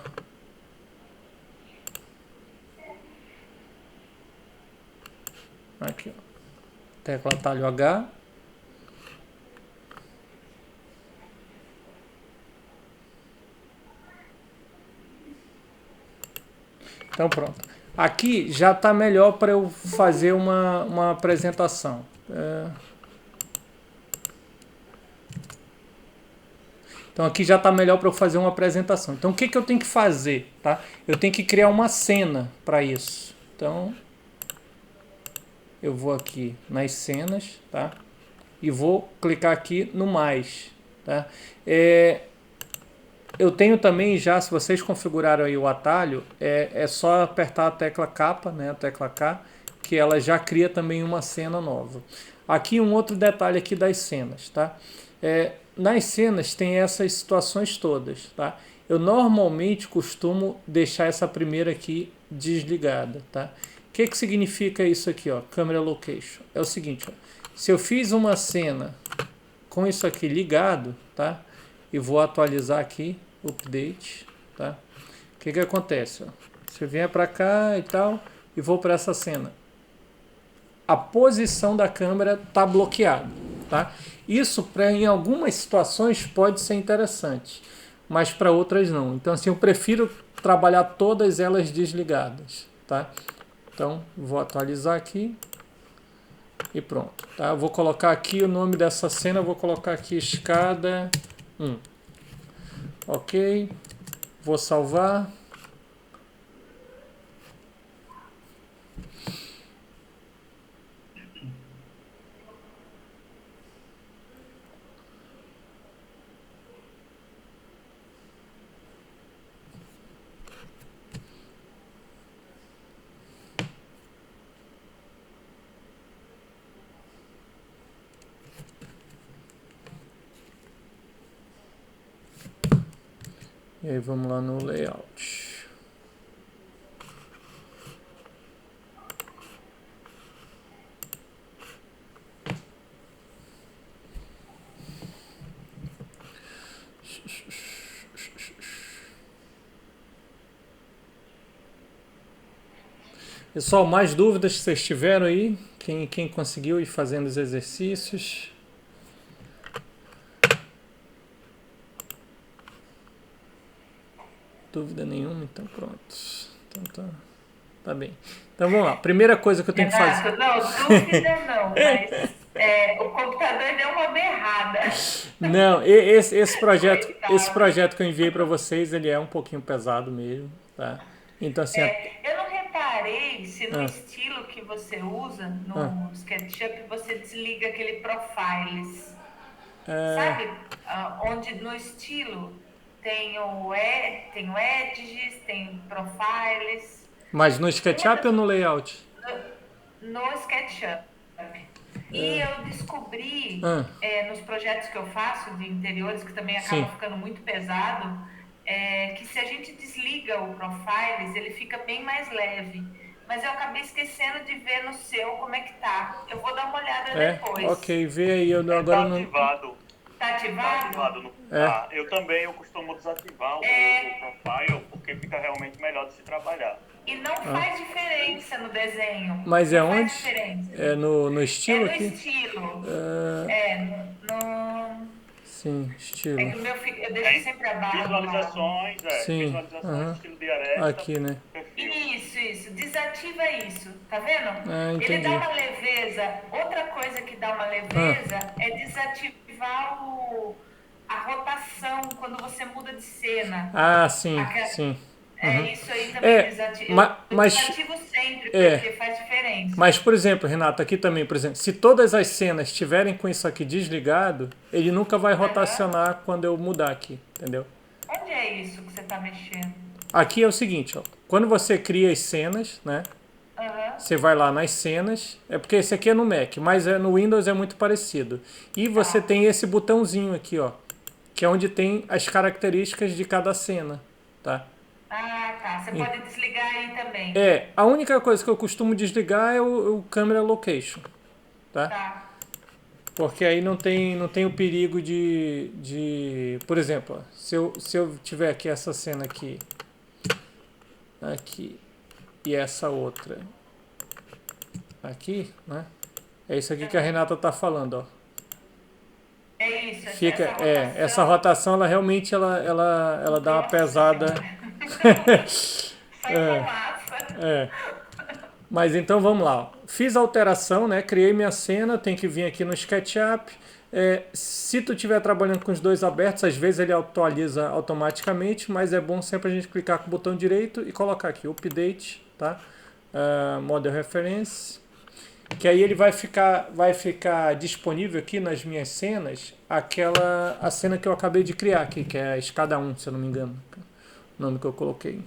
A: Aqui, ó. Tecla atalho H. Então pronto. Aqui já está melhor para eu fazer uma apresentação. Então aqui já está melhor para eu fazer uma apresentação. Então o que eu tenho que fazer? Tá? Eu tenho que criar uma cena para isso. Então eu vou aqui nas cenas, tá? E vou clicar aqui no mais. Tá? Eu tenho também já, se vocês configuraram aí o atalho, é só apertar a tecla capa, né, a tecla K, que ela já cria também uma cena nova. Aqui um outro detalhe aqui das cenas, tá? Nas cenas tem essas situações todas, tá? Eu normalmente costumo deixar essa primeira aqui desligada, tá? O que significa isso aqui, ó? Camera Location. É o seguinte, ó, se eu fiz uma cena com isso aqui ligado, tá? E vou atualizar aqui, update, tá? O que acontece? Ó? Se eu vier para cá e tal, e vou para essa cena, a posição da câmera tá bloqueada, tá? Isso em algumas situações pode ser interessante, mas para outras não. Então assim, eu prefiro trabalhar todas elas desligadas, tá? Então vou atualizar aqui e pronto, tá? Eu vou colocar aqui o nome dessa cena, vou colocar aqui escada 1. Ok, vou salvar. E aí vamos lá no layout. Pessoal, mais dúvidas que vocês tiveram aí? Quem conseguiu ir fazendo os exercícios? Dúvida nenhuma, então pronto. Então tá bem. Então vamos lá. Primeira coisa que eu tenho que fazer.
C: Não, dúvida não, mas o computador deu uma berrada.
A: Não, esse projeto que eu enviei para vocês, ele é um pouquinho pesado mesmo, tá? Então assim.
C: Eu não reparei se no estilo que você usa no SketchUp você desliga aquele profiles, sabe? Onde no estilo tem o edges, tem profiles.
A: Mas no SketchUp ou no layout?
C: No SketchUp. E eu descobri, nos projetos que eu faço de interiores, que também acaba ficando muito pesado, que se a gente desliga o profiles, ele fica bem mais leve. Mas eu acabei esquecendo de ver no seu como é que tá. Eu vou dar uma olhada depois.
A: Ok, vê aí. Eu agora não...
C: Tá ativado?
F: Eu também costumo desativar o profile, porque fica realmente melhor de se trabalhar.
C: E não faz diferença no desenho.
A: Mas
C: não
A: onde?
C: Faz diferença.
A: É no estilo aqui?
C: No estilo. No...
A: Sim, estilo.
C: É que o meu eu deixo sempre a barra.
F: Visualizações,
A: Sim.
F: Visualizações, estilo de aresta.
A: Aqui, né?
C: Isso. Desativa isso. Tá vendo?
A: Entendi.
C: Ele dá uma leveza. Outra coisa que dá uma leveza é desativar a rotação quando você muda de cena.
A: Sim, sim.
C: Isso aí também desativa.
A: Mas
C: desativo sempre, porque faz diferença.
A: Mas, por exemplo, Renato, aqui também, por exemplo, se todas as cenas estiverem com isso aqui desligado, ele nunca vai rotacionar quando eu mudar aqui, entendeu?
C: Onde é isso que você está mexendo?
A: Aqui é o seguinte, ó, quando você cria as cenas, né? Você vai lá nas cenas, porque esse aqui é no Mac, mas no Windows é muito parecido. E você tem esse botãozinho aqui, ó, que é onde tem as características de cada cena, tá?
C: Tá. Você pode desligar aí também.
A: A única coisa que eu costumo desligar é o Camera Location, tá? Porque aí não tem o perigo de... Por exemplo, ó, se eu tiver aqui essa cena aqui, e essa outra aqui, né? É isso aqui que a Renata tá falando, ó.
C: É isso.
A: Fica, essa rotação, ela realmente ela dá uma pesada.
C: Sai fumaça.
A: Mas então vamos lá. Fiz a alteração, né? Criei minha cena, tem que vir aqui no SketchUp. Se tu estiver trabalhando com os dois abertos, às vezes ele atualiza automaticamente, mas é bom sempre a gente clicar com o botão direito e colocar aqui Update, tá? Model Reference, que aí ele vai ficar disponível aqui nas minhas cenas a cena que eu acabei de criar aqui, que é a escada 1, se eu não me engano, o nome que eu coloquei.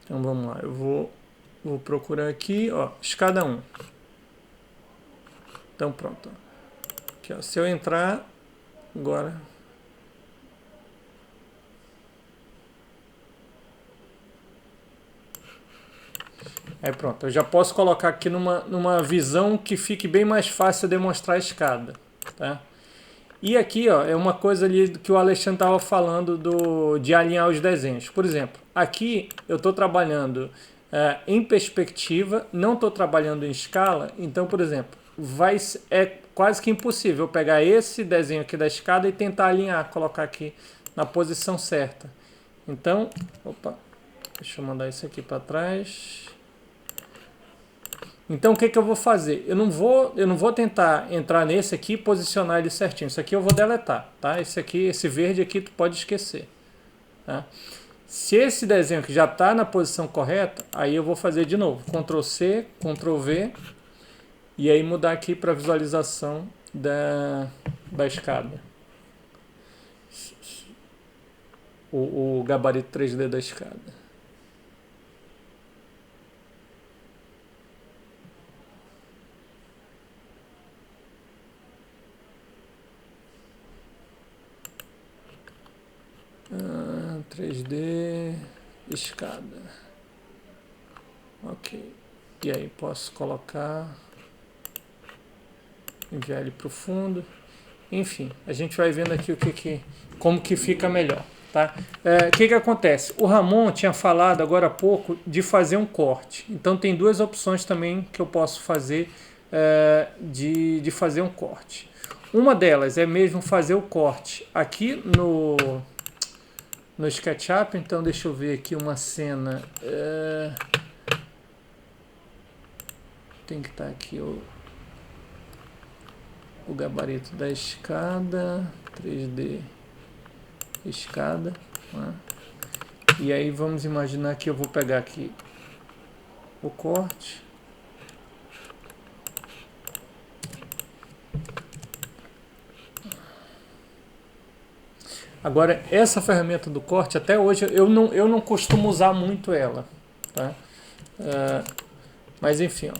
A: Então vamos lá, eu vou procurar aqui, ó, escada 1. Então pronto. Aqui, ó, se eu entrar agora, aí pronto, eu já posso colocar aqui numa visão que fique bem mais fácil demonstrar a escada, tá? E aqui, ó, é uma coisa ali que o Alexandre estava falando de alinhar os desenhos. Por exemplo, aqui eu estou trabalhando em perspectiva, não estou trabalhando em escala. Então, por exemplo, é quase que impossível eu pegar esse desenho aqui da escada e tentar alinhar, colocar aqui na posição certa. Então, opa, deixa eu mandar isso aqui para trás. Então o que eu vou fazer? Eu não vou tentar entrar nesse aqui e posicionar ele certinho. Isso aqui eu vou deletar, tá? Esse verde aqui tu pode esquecer, tá? Se esse desenho aqui já está na posição correta, aí eu vou fazer de novo. Ctrl C, Ctrl V e aí mudar aqui para visualização da escada. O gabarito 3D da escada. Ah, 3D, escada. Ok. E aí posso colocar, enviar ele para o fundo. Enfim, a gente vai vendo aqui como que fica melhor, tá? Que acontece? O Ramon tinha falado agora há pouco de fazer um corte. Então tem duas opções também que eu posso fazer de fazer um corte. Uma delas é mesmo fazer o corte aqui no SketchUp. Então deixa eu ver aqui uma cena. Tem que estar aqui o gabarito da escada, 3D escada, né? E aí vamos imaginar que eu vou pegar aqui o corte. Agora, essa ferramenta do corte, até hoje, eu não costumo usar muito ela, tá? Mas enfim, ó.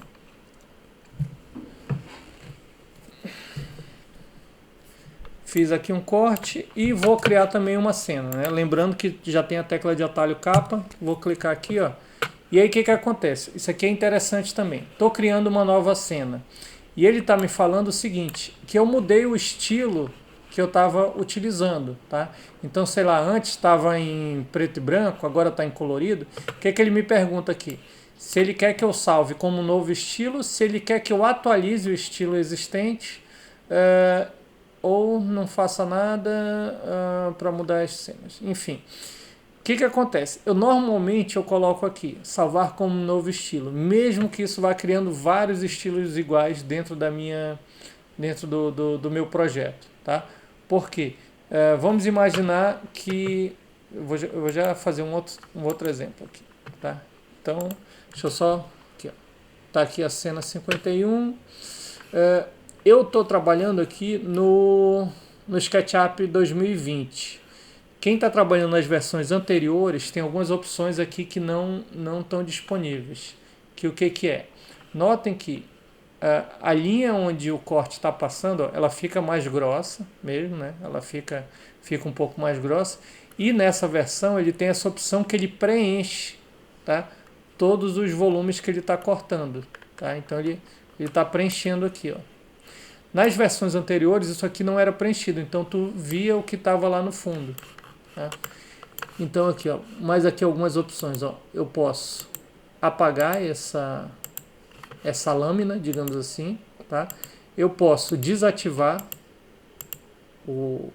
A: Fiz aqui um corte e vou criar também uma cena, né? Lembrando que já tem a tecla de atalho capa, vou clicar aqui, ó. E aí o que acontece? Isso aqui é interessante também. Estou criando uma nova cena. E ele está me falando o seguinte, que eu mudei o estilo que eu estava utilizando, tá? Então, sei lá, antes estava em preto e branco, agora está em colorido. O que ele me pergunta aqui? Se ele quer que eu salve como um novo estilo, se ele quer que eu atualize o estilo existente, ou não faça nada para mudar as cenas. Enfim, o que acontece? Normalmente eu coloco aqui, salvar como um novo estilo, mesmo que isso vá criando vários estilos iguais dentro do meu projeto, tá? Por quê? Vamos imaginar que... Eu vou já fazer um outro exemplo aqui, tá? Então, deixa eu só... Aqui, ó. Tá aqui a cena 51. Eu estou trabalhando aqui no SketchUp 2020. Quem está trabalhando nas versões anteriores tem algumas opções aqui que não estão disponíveis. O que é? Notem que a linha onde o corte está passando, ó, ela fica mais grossa mesmo, né? Ela fica um pouco mais grossa. E nessa versão ele tem essa opção que ele preenche, tá? Todos os volumes que ele está cortando, tá? Então ele está preenchendo aqui, ó. Nas versões anteriores isso aqui não era preenchido, então tu via o que estava lá no fundo, tá? Então aqui, ó, mais aqui algumas opções, ó. Eu posso apagar essa lâmina, digamos assim, tá? Eu posso desativar o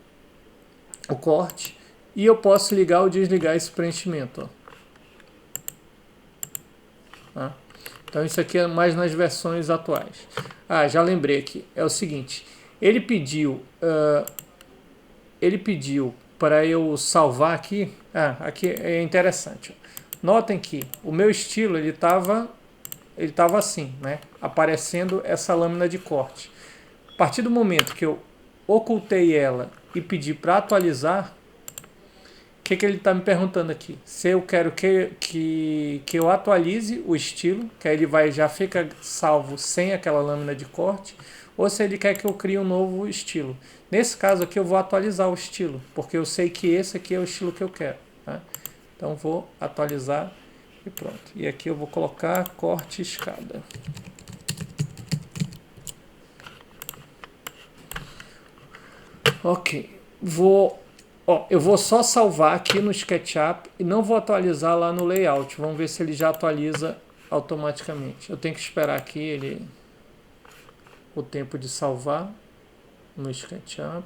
A: corte e eu posso ligar ou desligar esse preenchimento, ó. Tá? Então isso aqui é mais nas versões atuais. Já lembrei aqui, é o seguinte, ele pediu para eu salvar aqui. Aqui é interessante, ó. Notem que o meu estilo ele estava assim, né? Aparecendo essa lâmina de corte. A partir do momento que eu ocultei ela e pedi para atualizar, o que ele está me perguntando aqui? Se eu quero que eu atualize o estilo, que aí ele já fica salvo sem aquela lâmina de corte, ou se ele quer que eu crie um novo estilo. Nesse caso aqui eu vou atualizar o estilo, porque eu sei que esse aqui é o estilo que eu quero, tá? Então vou atualizar e pronto. E aqui eu vou colocar corte escada. Ok. Eu vou só salvar aqui no SketchUp e não vou atualizar lá no Layout. Vamos ver se ele já atualiza automaticamente. Eu tenho que esperar aqui o tempo de salvar no SketchUp.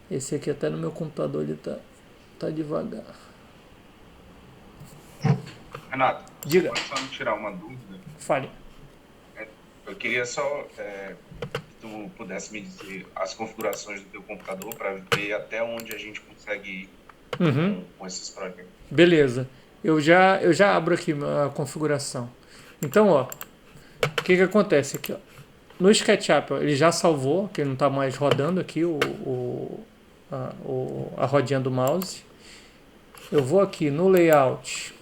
A: Esse aqui até no meu computador ele tá devagar.
H: Renato,
A: diga.
H: Pode só me tirar uma dúvida?
A: Fale.
H: Eu queria só que tu pudesse me dizer as configurações do teu computador para ver até onde a gente consegue ir com esses projetos.
A: Beleza. Eu já abro aqui a configuração. Então, ó, o que acontece aqui, ó? No SketchUp, ó, ele já salvou, que ele não está mais rodando aqui a rodinha do mouse. Eu vou aqui no Layout.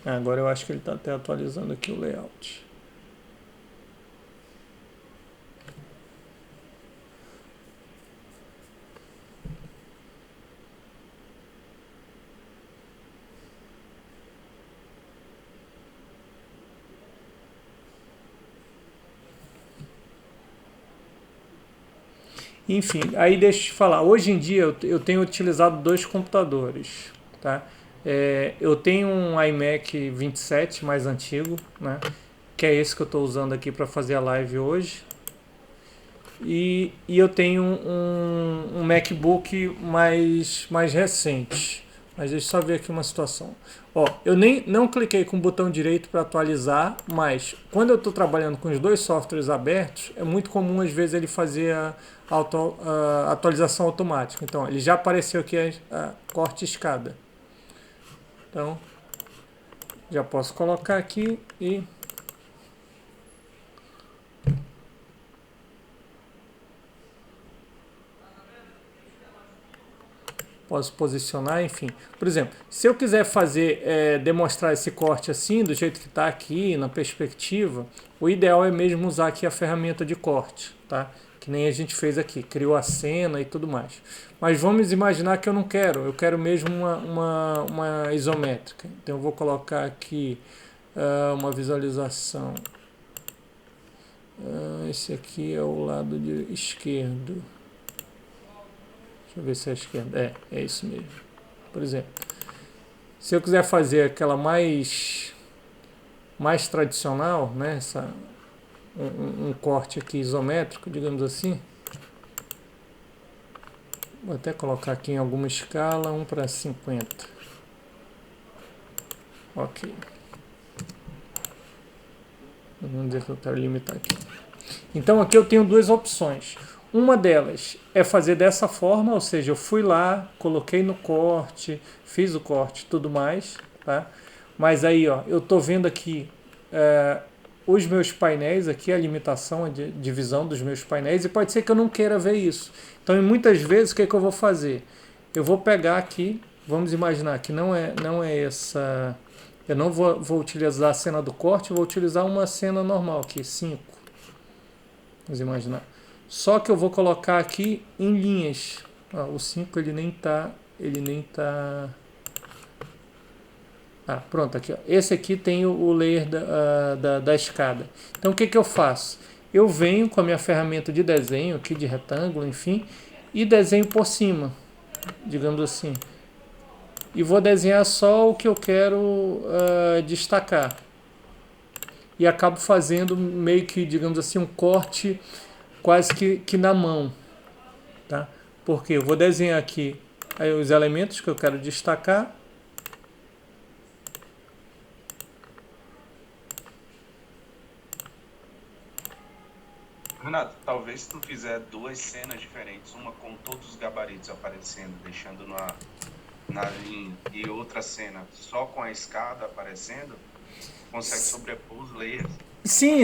A: Agora eu acho que ele está até atualizando aqui o Layout. Enfim, aí deixa eu te falar. Hoje em dia eu tenho utilizado 2 computadores, tá? Eu tenho um iMac 27 mais antigo, né? Que é esse que eu estou usando aqui para fazer a live hoje. E eu tenho um MacBook mais recente. Mas deixa eu só ver aqui uma situação. Ó, eu não cliquei com o botão direito para atualizar, mas quando eu estou trabalhando com os 2 softwares abertos, é muito comum às vezes ele fazer a atualização automática. Então, ele já apareceu aqui a corte escada. Então, já posso colocar aqui e... posso posicionar, enfim. Por exemplo, se eu quiser demonstrar esse corte assim, do jeito que está aqui, na perspectiva, o ideal é mesmo usar aqui a ferramenta de corte, tá? Que nem a gente fez aqui, criou a cena e tudo mais. Mas vamos imaginar que eu quero mesmo uma isométrica. Então eu vou colocar aqui uma visualização. Esse aqui é o lado esquerdo. Deixa eu ver se é a esquerda. É isso mesmo. Por exemplo, se eu quiser fazer aquela mais tradicional, né? Um corte aqui isométrico, digamos assim. Vou até colocar aqui em alguma escala, 1:50. Ok. Vamos dizer que eu quero limitar aqui. Então aqui eu tenho 2 opções. Uma delas é fazer dessa forma, ou seja, eu fui lá, coloquei no corte, fiz o corte e tudo mais, tá? Mas aí, ó, eu tô vendo aqui os meus painéis aqui, a limitação, a divisão dos meus painéis, e pode ser que eu não queira ver isso. Então, muitas vezes, o que eu vou fazer? Eu vou pegar aqui, vamos imaginar que não é essa... Eu não vou utilizar a cena do corte, vou utilizar uma cena normal aqui, 5. Vamos imaginar. Só que eu vou colocar aqui em linhas. O 5 ele nem tá... Pronto, aqui, ó. Esse aqui tem o layer da escada. Então o que eu faço? eu venho com a minha ferramenta de desenho aqui, de retângulo, enfim, e desenho por cima, digamos assim. E vou desenhar só o que eu quero destacar. E acabo fazendo meio que, digamos assim, um corte quase que na mão. Tá? Porque eu vou desenhar aqui aí os elementos que eu quero destacar.
H: Renato, talvez se tu fizer 2 cenas diferentes, uma com todos os gabaritos aparecendo, deixando na linha, e outra cena só com a escada aparecendo, consegue sobrepor os layers.
A: Sim,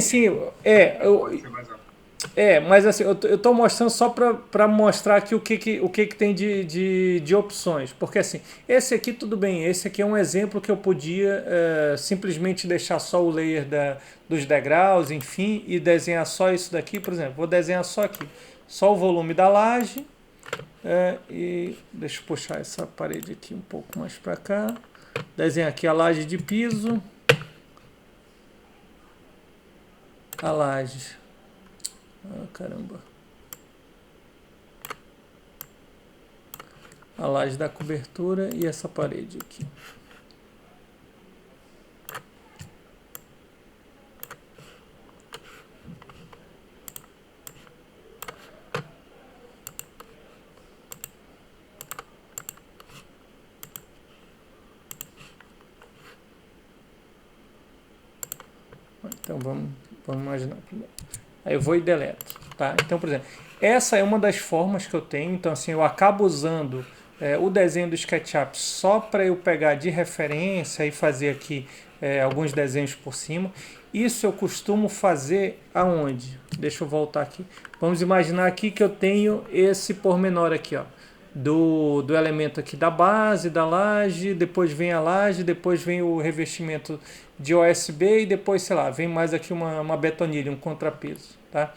A: mas assim, eu tô mostrando só para mostrar aqui o que tem de opções. Porque assim, esse aqui tudo bem, esse aqui é um exemplo que eu podia simplesmente deixar só o layer dos degraus, enfim, e desenhar só isso daqui, por exemplo. Vou desenhar só aqui, só o volume da laje. E deixa eu puxar essa parede aqui um pouco mais para cá. Desenhar aqui a laje de piso. A laje. Caramba. A laje da cobertura e essa parede aqui. Então vamos imaginar. Aí eu vou e deleto, tá? Então, por exemplo, essa é uma das formas que eu tenho. Então, assim, eu acabo usando o desenho do SketchUp só para eu pegar de referência e fazer aqui alguns desenhos por cima. Isso eu costumo fazer aonde? Deixa eu voltar aqui. Vamos imaginar aqui que eu tenho esse pormenor aqui, ó, do elemento aqui da base, da laje, depois vem a laje, depois vem o revestimento de OSB e depois, sei lá, vem mais aqui uma betonilha, um contrapeso, tá?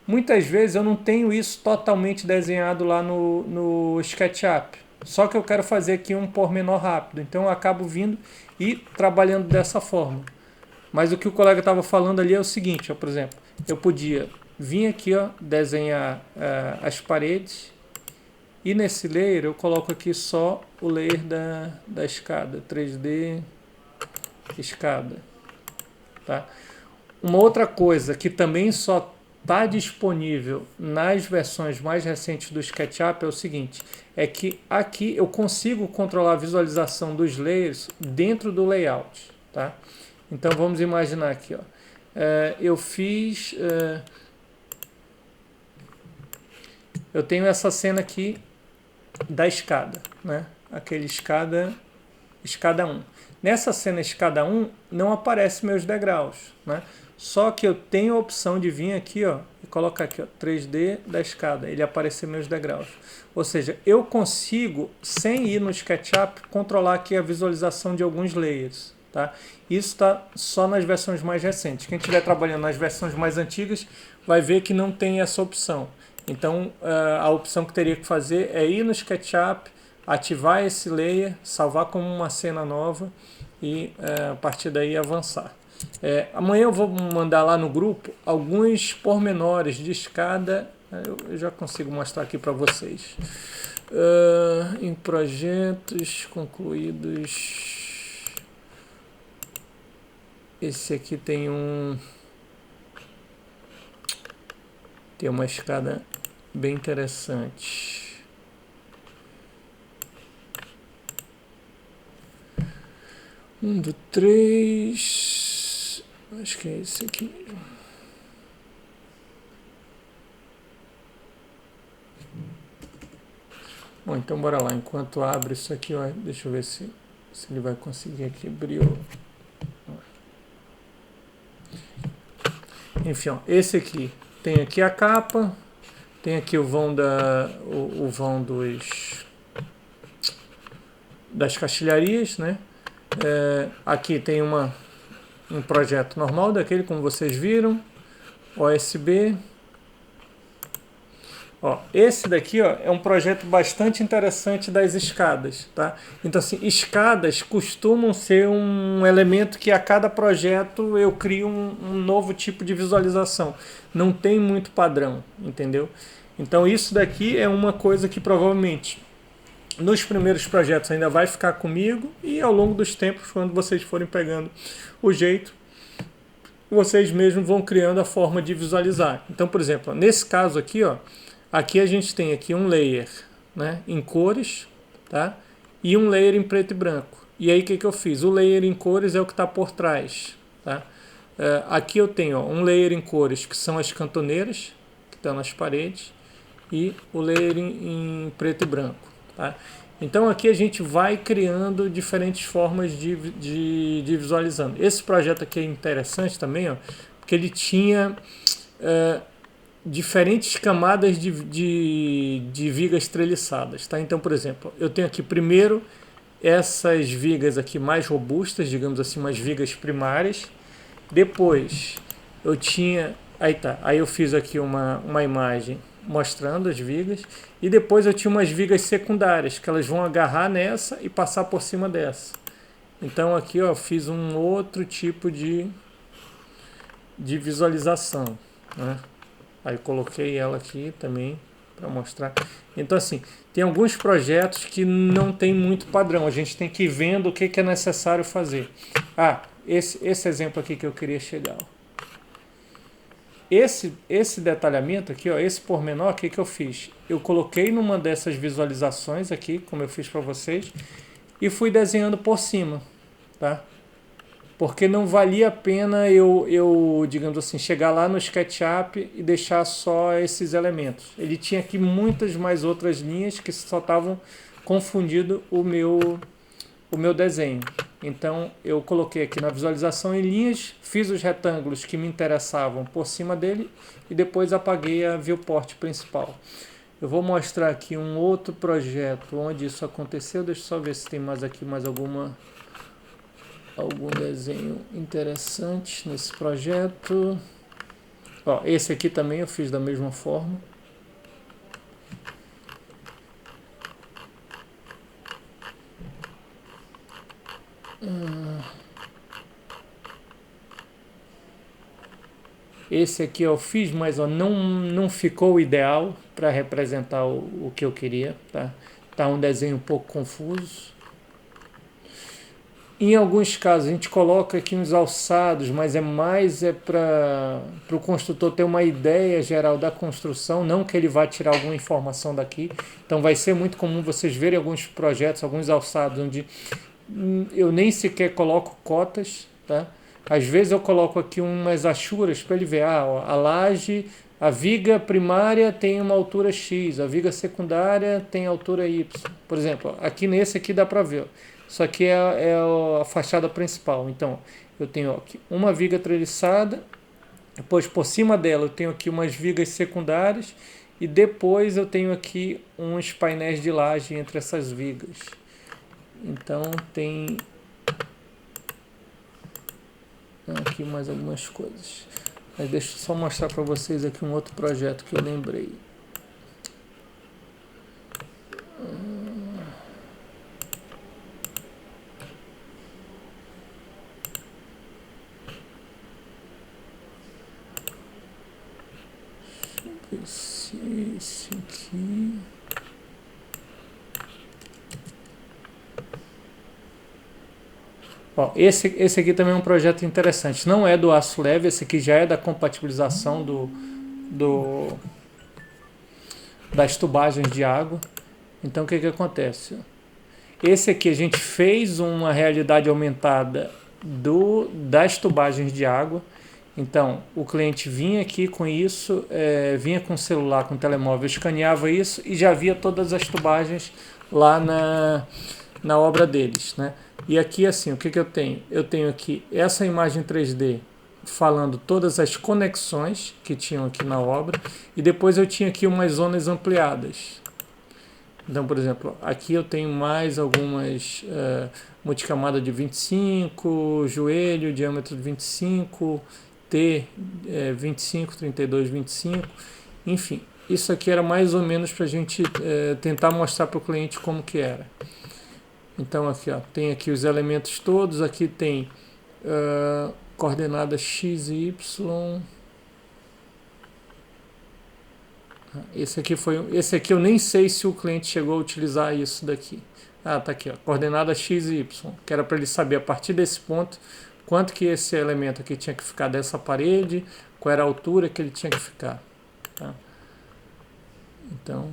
A: Muitas vezes eu não tenho isso totalmente desenhado lá no SketchUp, só que eu quero fazer aqui um pormenor rápido, então eu acabo vindo e trabalhando dessa forma. Mas o que o colega estava falando ali é o seguinte, ó, por exemplo, eu podia vir aqui, ó, desenhar as paredes, e nesse layer eu coloco aqui só o layer da escada, 3D escada, tá? Uma outra coisa que também só está disponível nas versões mais recentes do SketchUp é o seguinte, é que aqui eu consigo controlar a visualização dos layers dentro do layout, tá? Então vamos imaginar aqui, ó, eu fiz, eu tenho essa cena aqui da escada, né? Aquele escada 1. Nessa cena escada 1 não aparece meus degraus, né? Só que eu tenho a opção de vir aqui, ó, e colocar aqui, ó, 3D da escada, ele aparecer meus degraus. Ou seja, eu consigo, sem ir no SketchUp, controlar aqui a visualização de alguns layers, tá? Isso está só nas versões mais recentes. Quem estiver trabalhando nas versões mais antigas vai ver que não tem essa opção. Então, a opção que teria que fazer é ir no SketchUp, ativar esse layer, salvar como uma cena nova e a partir daí avançar. Amanhã eu vou mandar lá no grupo alguns pormenores de escada, eu já consigo mostrar aqui para vocês. Em projetos concluídos, esse aqui tem uma escada bem interessante. Um do 3. Acho que é esse aqui mesmo. Bom, então bora lá. Enquanto abre isso aqui, ó, deixa eu ver se ele vai conseguir aqui abrir o... Enfim, ó, esse aqui. Tem aqui a capa. Tem aqui o vão das castilharias, né? Aqui tem um projeto normal daquele, como vocês viram, OSB. Ó, esse daqui, ó, é um projeto bastante interessante das escadas, tá? Então, assim, escadas costumam ser um elemento que a cada projeto eu crio um novo tipo de visualização. Não tem muito padrão, entendeu? Então, isso daqui é uma coisa que provavelmente nos primeiros projetos ainda vai ficar comigo e ao longo dos tempos, quando vocês forem pegando o jeito, vocês mesmos vão criando a forma de visualizar. Então, por exemplo, nesse caso aqui, ó, aqui a gente tem aqui um layer, né, em cores, tá? E um layer em preto e branco. E aí o que eu fiz? O layer em cores é o que está por trás, tá? Aqui eu tenho, ó, um layer em cores que são as cantoneiras que estão nas paredes e o layer em preto e branco, tá? Então aqui a gente vai criando diferentes formas de visualizando. Esse projeto aqui é interessante também, ó, porque ele tinha diferentes camadas de vigas treliçadas, tá? Então, por exemplo, eu tenho aqui primeiro essas vigas aqui mais robustas, digamos assim, umas vigas primárias. Depois eu tinha, aí eu fiz aqui uma imagem mostrando as vigas, e depois eu tinha umas vigas secundárias, que elas vão agarrar nessa e passar por cima dessa. Então aqui, ó, eu fiz um outro tipo de visualização, né? Aí coloquei ela aqui também para mostrar. Então, assim, tem alguns projetos que não tem muito padrão. A gente tem que ir vendo o que é necessário fazer. Esse exemplo aqui que eu queria chegar. Esse detalhamento aqui, ó, esse pormenor, o que eu fiz? Eu coloquei numa dessas visualizações aqui, como eu fiz para vocês, e fui desenhando por cima, tá? Porque não valia a pena eu, digamos assim, chegar lá no SketchUp e deixar só esses elementos. Ele tinha aqui muitas mais outras linhas que só estavam confundindo o meu desenho. Então eu coloquei aqui na visualização em linhas, fiz os retângulos que me interessavam por cima dele e depois apaguei a viewport principal. Eu vou mostrar aqui um outro projeto onde isso aconteceu. Deixa eu só ver se tem mais aqui algum desenho interessante nesse projeto. Ó, esse aqui também eu fiz da mesma forma. Esse aqui eu fiz, mas ó, não ficou ideal para representar o que eu queria, tá? Tá um desenho um pouco confuso. Em alguns casos a gente coloca aqui uns alçados, mas para o construtor ter uma ideia geral da construção, não que ele vá tirar alguma informação daqui. Então vai ser muito comum vocês verem alguns projetos, alguns alçados, onde eu nem sequer coloco cotas, tá? Às vezes eu coloco aqui umas achuras para ele ver, a laje, a viga primária tem uma altura X, a viga secundária tem altura Y. Por exemplo, aqui nesse aqui dá para ver, ó. Isso aqui é a fachada principal. Então, eu tenho aqui uma viga treliçada, depois por cima dela eu tenho aqui umas vigas secundárias e depois eu tenho aqui uns painéis de laje entre essas vigas. Então, tem aqui mais algumas coisas. Mas deixa eu só mostrar para vocês aqui um outro projeto que eu lembrei. Esse aqui. Ó, esse aqui também é um projeto interessante. Não é do aço leve, esse aqui já é da compatibilização das tubagens de água. Então o que acontece? Esse aqui a gente fez uma realidade aumentada das tubagens de água. Então, o cliente vinha aqui com isso, vinha com o celular, com o telemóvel, escaneava isso e já via todas as tubagens lá na obra deles, né? E aqui, assim, o que eu tenho? Eu tenho aqui essa imagem 3D falando todas as conexões que tinham aqui na obra e depois eu tinha aqui umas zonas ampliadas. Então, por exemplo, aqui eu tenho mais algumas multicamada de 25, joelho, diâmetro de 25, T 25, 32, 25, enfim. isso aqui era mais ou menos para a gente tentar mostrar para o cliente como que era. Então aqui, ó, tem aqui os elementos todos, aqui tem coordenada x e y. Esse aqui eu nem sei se o cliente chegou a utilizar isso daqui. Tá aqui, ó, coordenada x e y, que era para ele saber a partir desse ponto quanto que esse elemento aqui tinha que ficar dessa parede, qual era a altura que ele tinha que ficar. Tá? Então,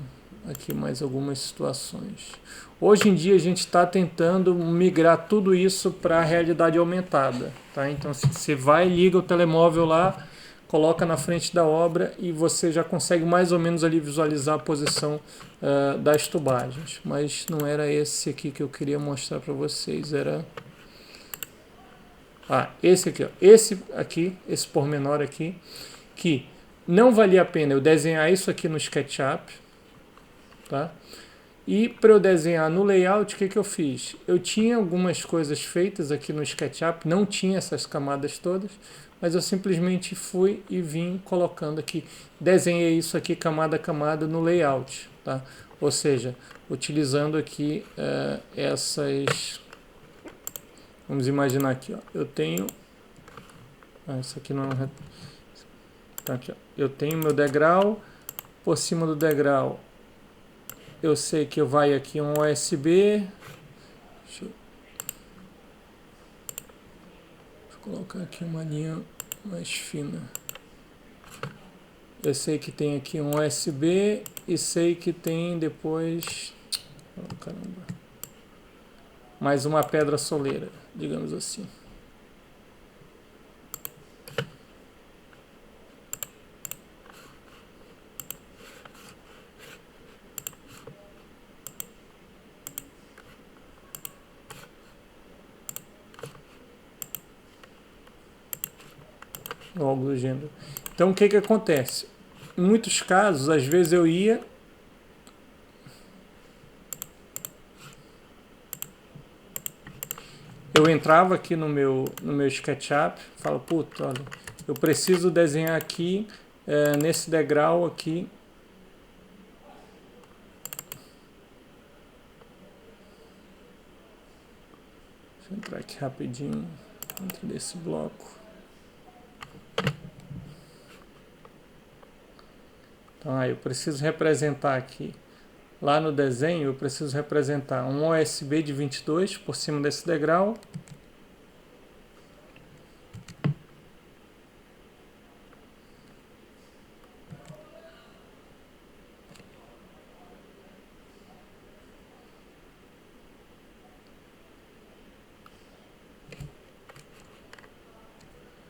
A: aqui mais algumas situações. Hoje em dia a gente está tentando migrar tudo isso para a realidade aumentada. Tá? Então, você vai, liga o telemóvel lá, coloca na frente da obra e você já consegue mais ou menos ali visualizar a posição das tubagens. Mas não era esse aqui que eu queria mostrar para vocês, era... esse aqui, ó. Esse pormenor aqui, que não valia a pena eu desenhar isso aqui no SketchUp, tá? E para eu desenhar no layout, o que eu fiz? Eu tinha algumas coisas feitas aqui no SketchUp, não tinha essas camadas todas, mas eu simplesmente fui e vim colocando aqui, desenhei isso aqui camada a camada no layout, tá? Ou seja, utilizando aqui essas... Vamos imaginar aqui, ó. Eu tenho... isso aqui não é... Tá aqui, ó. Eu tenho meu degrau, por cima do degrau eu sei que vai aqui um USB. Deixa eu colocar aqui uma linha mais fina. Eu sei que tem aqui um USB e sei que tem depois... caramba. Mais uma pedra soleira, digamos assim. Algo do gênero. Então o que acontece? Em muitos casos, às vezes eu ia... Eu entrava aqui no meu SketchUp, falo, puta, olha, eu preciso desenhar aqui, nesse degrau aqui. Deixa eu entrar aqui rapidinho, dentro desse bloco. Então, eu preciso representar aqui, lá no desenho, eu preciso representar um USB de 22 por cima desse degrau.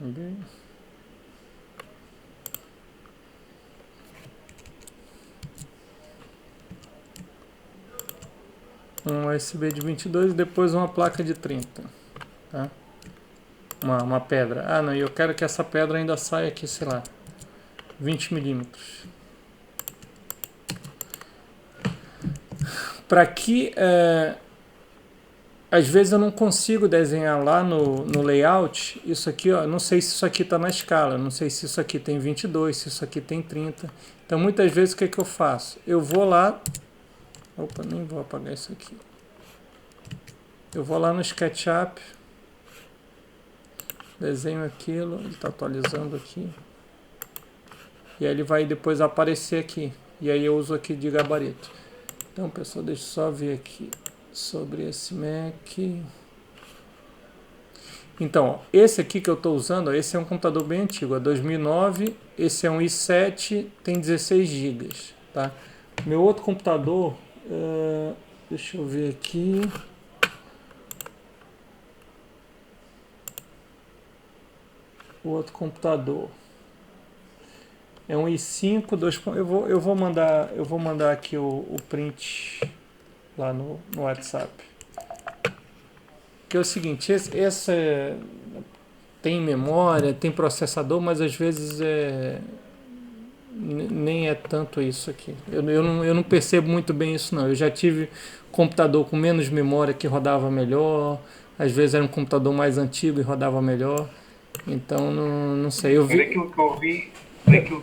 A: Okay. Um USB de 22 e depois uma placa de 30, tá? Uma pedra. Não, eu quero que essa pedra ainda saia aqui, sei lá, 20 milímetros. Para que às vezes eu não consigo desenhar lá no layout isso aqui, ó, não sei se isso aqui está na escala, não sei se isso aqui tem 22, se isso aqui tem 30. Então muitas vezes o que eu faço? Eu vou lá... Opa, nem vou apagar isso aqui. Eu vou lá no SketchUp, desenho aquilo, ele está atualizando aqui. E aí ele vai depois aparecer aqui. E aí eu uso aqui de gabarito. Então, pessoal, deixa eu só ver aqui sobre esse Mac. Então, ó, esse aqui que eu estou usando, ó, esse é um computador bem antigo, é 2009. Esse é um i7, tem 16 GB, tá? Meu outro computador... deixa eu ver aqui. O outro computador é um i5 2. Eu vou mandar aqui o print lá no WhatsApp. Que é o seguinte, essa tem memória, tem processador, mas às vezes nem é tanto isso aqui. Eu não percebo muito bem isso não. Eu já tive computador com menos memória que rodava melhor. Às vezes era um computador mais antigo e rodava melhor. Então não sei.
D: Daquilo que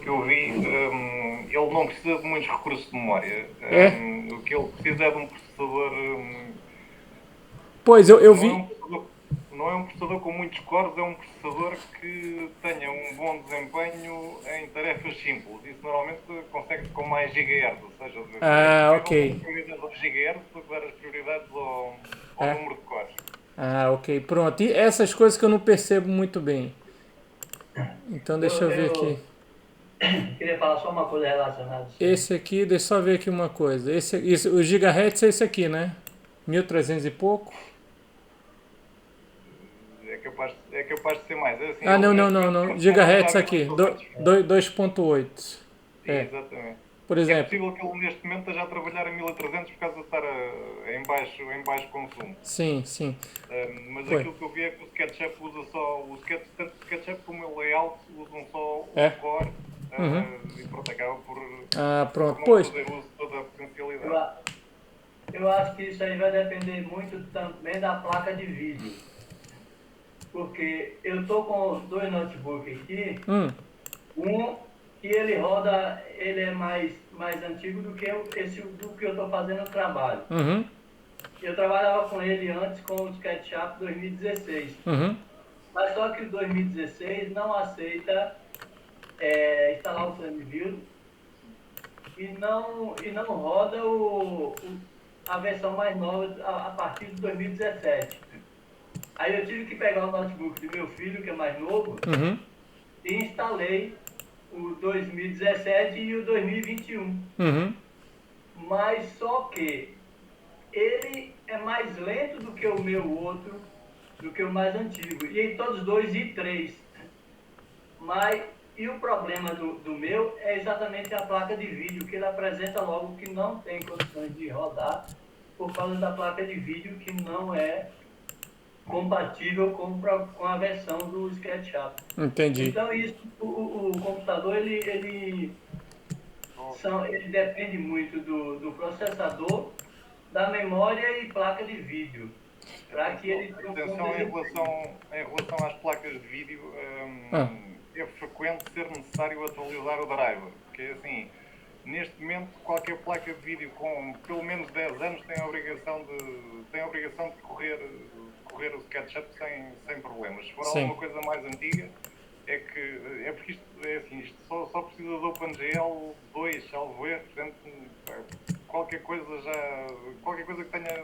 D: eu vi, ele não precisa de muitos recursos de memória. O que ele precisa é de um processador.
A: Pois, eu vi.
D: Não é um processador com muitos cores, é um processador que tenha um bom desempenho em tarefas simples. Isso normalmente consegue-se com mais GHz, ou seja,
A: ok.
D: as prioridades aos GHz do que dar as prioridades ao número de cores.
A: Ok, pronto. E essas coisas que eu não percebo muito bem. Então deixa eu ver aqui.
I: Queria falar só uma coisa relacionada a isso.
A: Esse aqui, deixa eu só ver aqui uma coisa. O gigahertz é esse aqui, né? 1300 e pouco.
D: É capaz de ser mais. É assim,
A: não. Gigahertz aqui, 2.8.
D: Exatamente.
A: Por exemplo.
D: É possível que ele neste momento esteja a trabalhar em 1300 por causa de estar em baixo consumo.
A: Sim.
D: Mas aquilo que eu vi é que o SketchUp usa só. Tanto o SketchUp como o layout usam só o core. E pronto, acaba por não fazer uso de toda a potencialidade.
I: Eu acho que isso aí vai depender muito também da placa de vídeo. Porque eu tô com 2 notebooks aqui. Um que ele roda, ele é mais antigo do que do que eu tô fazendo o trabalho. Eu trabalhava com ele antes com o SketchUp 2016. Mas só que o 2016 não aceita instalar o FrameView e não roda a versão mais nova a partir de 2017. Aí eu tive que pegar o notebook do meu filho, que é mais novo, e instalei o 2017 e o 2021. Mas só que ele é mais lento do que o meu outro, do que o mais antigo. E em todos os dois i3. E o problema do meu é exatamente a placa de vídeo, que ele apresenta logo que não tem condições de rodar por causa da placa de vídeo que não é compatível com a versão do SketchUp.
A: Entendi.
I: Então isso, o computador ele depende muito do processador, da memória e placa de vídeo. Para que ele
D: atenção, em relação às placas de vídeo, é frequente ser necessário atualizar o driver, porque assim, neste momento qualquer placa de vídeo com pelo menos 10 anos tem a obrigação de correr o SketchUp sem problemas. Se for alguma coisa mais antiga, porque isto só precisa do OpenGL 2, salvo erro, portanto qualquer coisa que tenha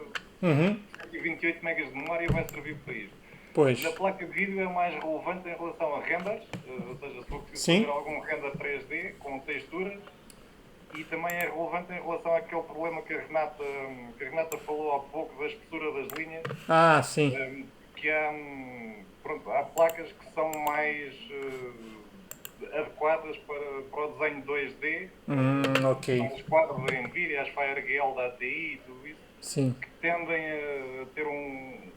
D: 128 megas de memória vai servir para isso.
A: Pois.
D: Na placa de vídeo é mais relevante em relação a renders, ou seja, se for preciso fazer algum render 3D com texturas, e também é relevante em relação àquele problema que a Renata falou há pouco da espessura das linhas.
A: Sim.
D: Que há placas que são mais adequadas para o desenho 2D.
A: Ok.
D: São os quadros da Nvidia, as FireGL da ATI e tudo isso.
A: Sim.
D: Que tendem a ter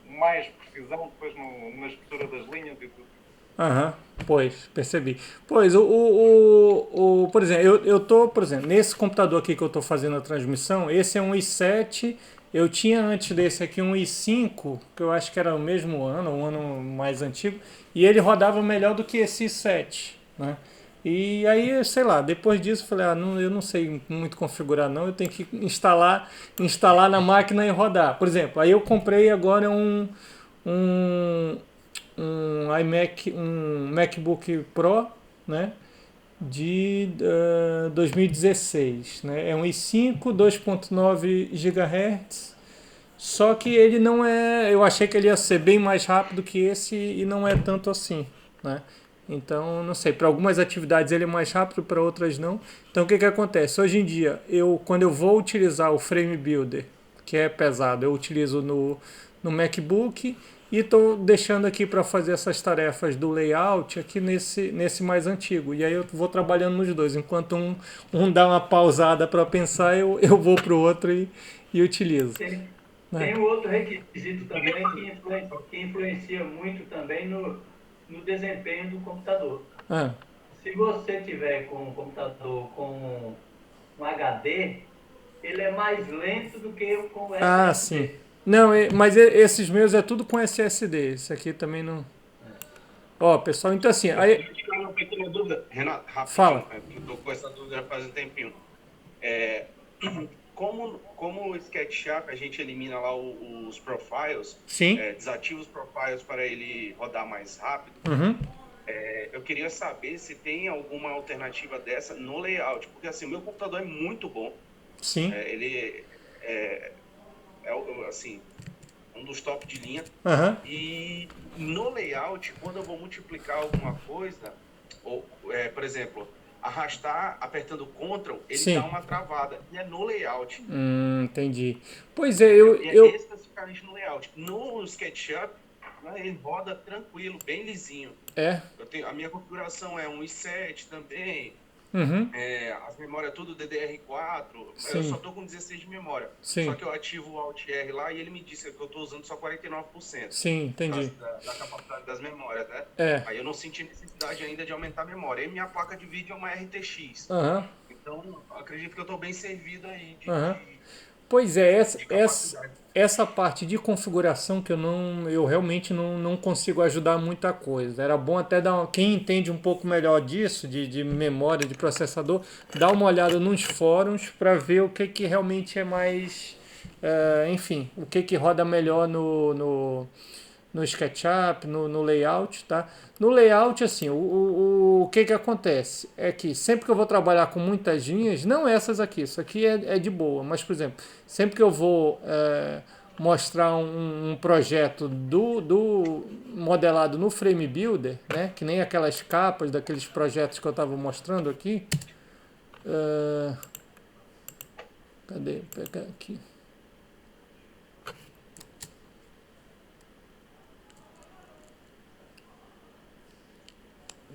D: mais precisão depois na espessura das linhas e tudo.
A: Pois, percebi. Pois, por exemplo, eu tô, por exemplo, nesse computador aqui que eu tô fazendo a transmissão, esse é um i7, eu tinha antes desse aqui um i5, que eu acho que era o mesmo ano, um ano mais antigo, e ele rodava melhor do que esse i7, né? E aí, sei lá, depois disso eu falei, eu não sei muito configurar não, eu tenho que instalar na máquina e rodar. Por exemplo, aí eu comprei agora um iMac, um MacBook Pro, né, de 2016, né, é um i5, 2.9 GHz, só que ele não é, eu achei que ele ia ser bem mais rápido que esse e não é tanto assim, né. Então, não sei, para algumas atividades ele é mais rápido, para outras não. Então, o que acontece? Hoje em dia, quando eu vou utilizar o Frame Builder, que é pesado, eu utilizo no MacBook e estou deixando aqui para fazer essas tarefas do layout aqui nesse mais antigo. E aí eu vou trabalhando nos dois. Enquanto um dá uma pausada para pensar, eu vou para o outro e utilizo.
I: Tem um outro requisito também que influencia muito também no desempenho do computador. Se você tiver com um computador com um HD, ele é mais lento do que com o SSD.
A: Sim. Não, mas esses meus é tudo com SSD. Esse aqui também não... Pessoal, então assim... Aí...
H: Renato, rapidinho,
A: Fala.
H: Eu tô com essa dúvida faz um tempinho. Como o SketchUp, a gente elimina lá os profiles, desativa os profiles para ele rodar mais rápido. Eu queria saber se tem alguma alternativa dessa no layout, porque assim, o meu computador é muito bom.
A: Sim.
H: Ele assim, um dos top de linha. E no layout, quando eu vou multiplicar alguma coisa, ou, por exemplo, arrastar apertando Ctrl, ele dá uma travada. E é no layout.
A: Entendi. Pois é, eu
H: especificamente no layout. No SketchUp, ele roda tranquilo, bem lisinho. A minha configuração é um i7 também. As memórias tudo DDR4. Eu só tô com 16 de memória. Só que eu ativo o Alt R lá e ele me disse que eu tô usando só 49%.
A: Sim, entendi.
H: Da capacidade das memórias, né? Aí eu não senti necessidade ainda de aumentar a memória. E minha placa de vídeo é uma RTX. Então, acredito que eu tô bem servido aí
A: Pois é, essa parte de configuração que eu realmente não consigo ajudar muita coisa. Era bom até quem entende um pouco melhor disso, de memória, de processador, dar uma olhada nos fóruns para ver o que realmente é mais, enfim, o que roda melhor no SketchUp, no layout, tá? No layout, assim, o que acontece é que sempre que eu vou trabalhar com muitas linhas, não essas aqui, isso aqui é de boa, mas, por exemplo, sempre que eu vou mostrar um projeto do modelado no Frame Builder, né, que nem aquelas capas daqueles projetos que eu estava mostrando aqui, cadê? Vou pegar aqui.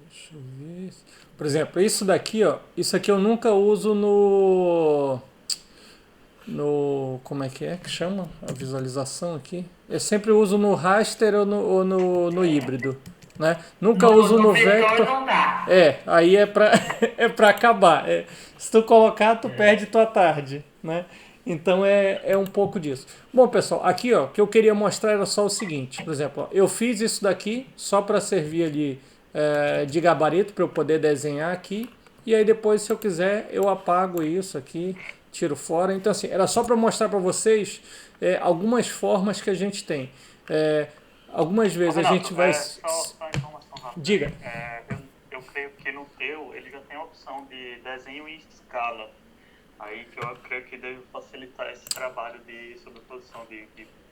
A: Deixa eu ver. Por exemplo, isso daqui, ó. Isso aqui eu nunca uso como é que chama a visualização aqui? Eu sempre uso no raster ou no híbrido, né? Nunca uso no vector.
C: Não dá.
A: Aí é pra acabar. Se tu colocar, tu perde tua tarde, né? Então é um pouco disso. Bom, pessoal, aqui, ó, o que eu queria mostrar era só o seguinte. Por exemplo, ó, eu fiz isso daqui só para servir ali de gabarito para eu poder desenhar aqui, e aí depois, se eu quiser, eu apago isso aqui, tiro fora. Então assim, era só para mostrar para vocês algumas formas que a gente tem. Algumas vezes a gente vai...
J: Só informação rápida.
A: Diga.
J: Eu creio que no teu ele já tem a opção de desenho em escala, aí que eu creio que deve facilitar esse trabalho de sobreposição de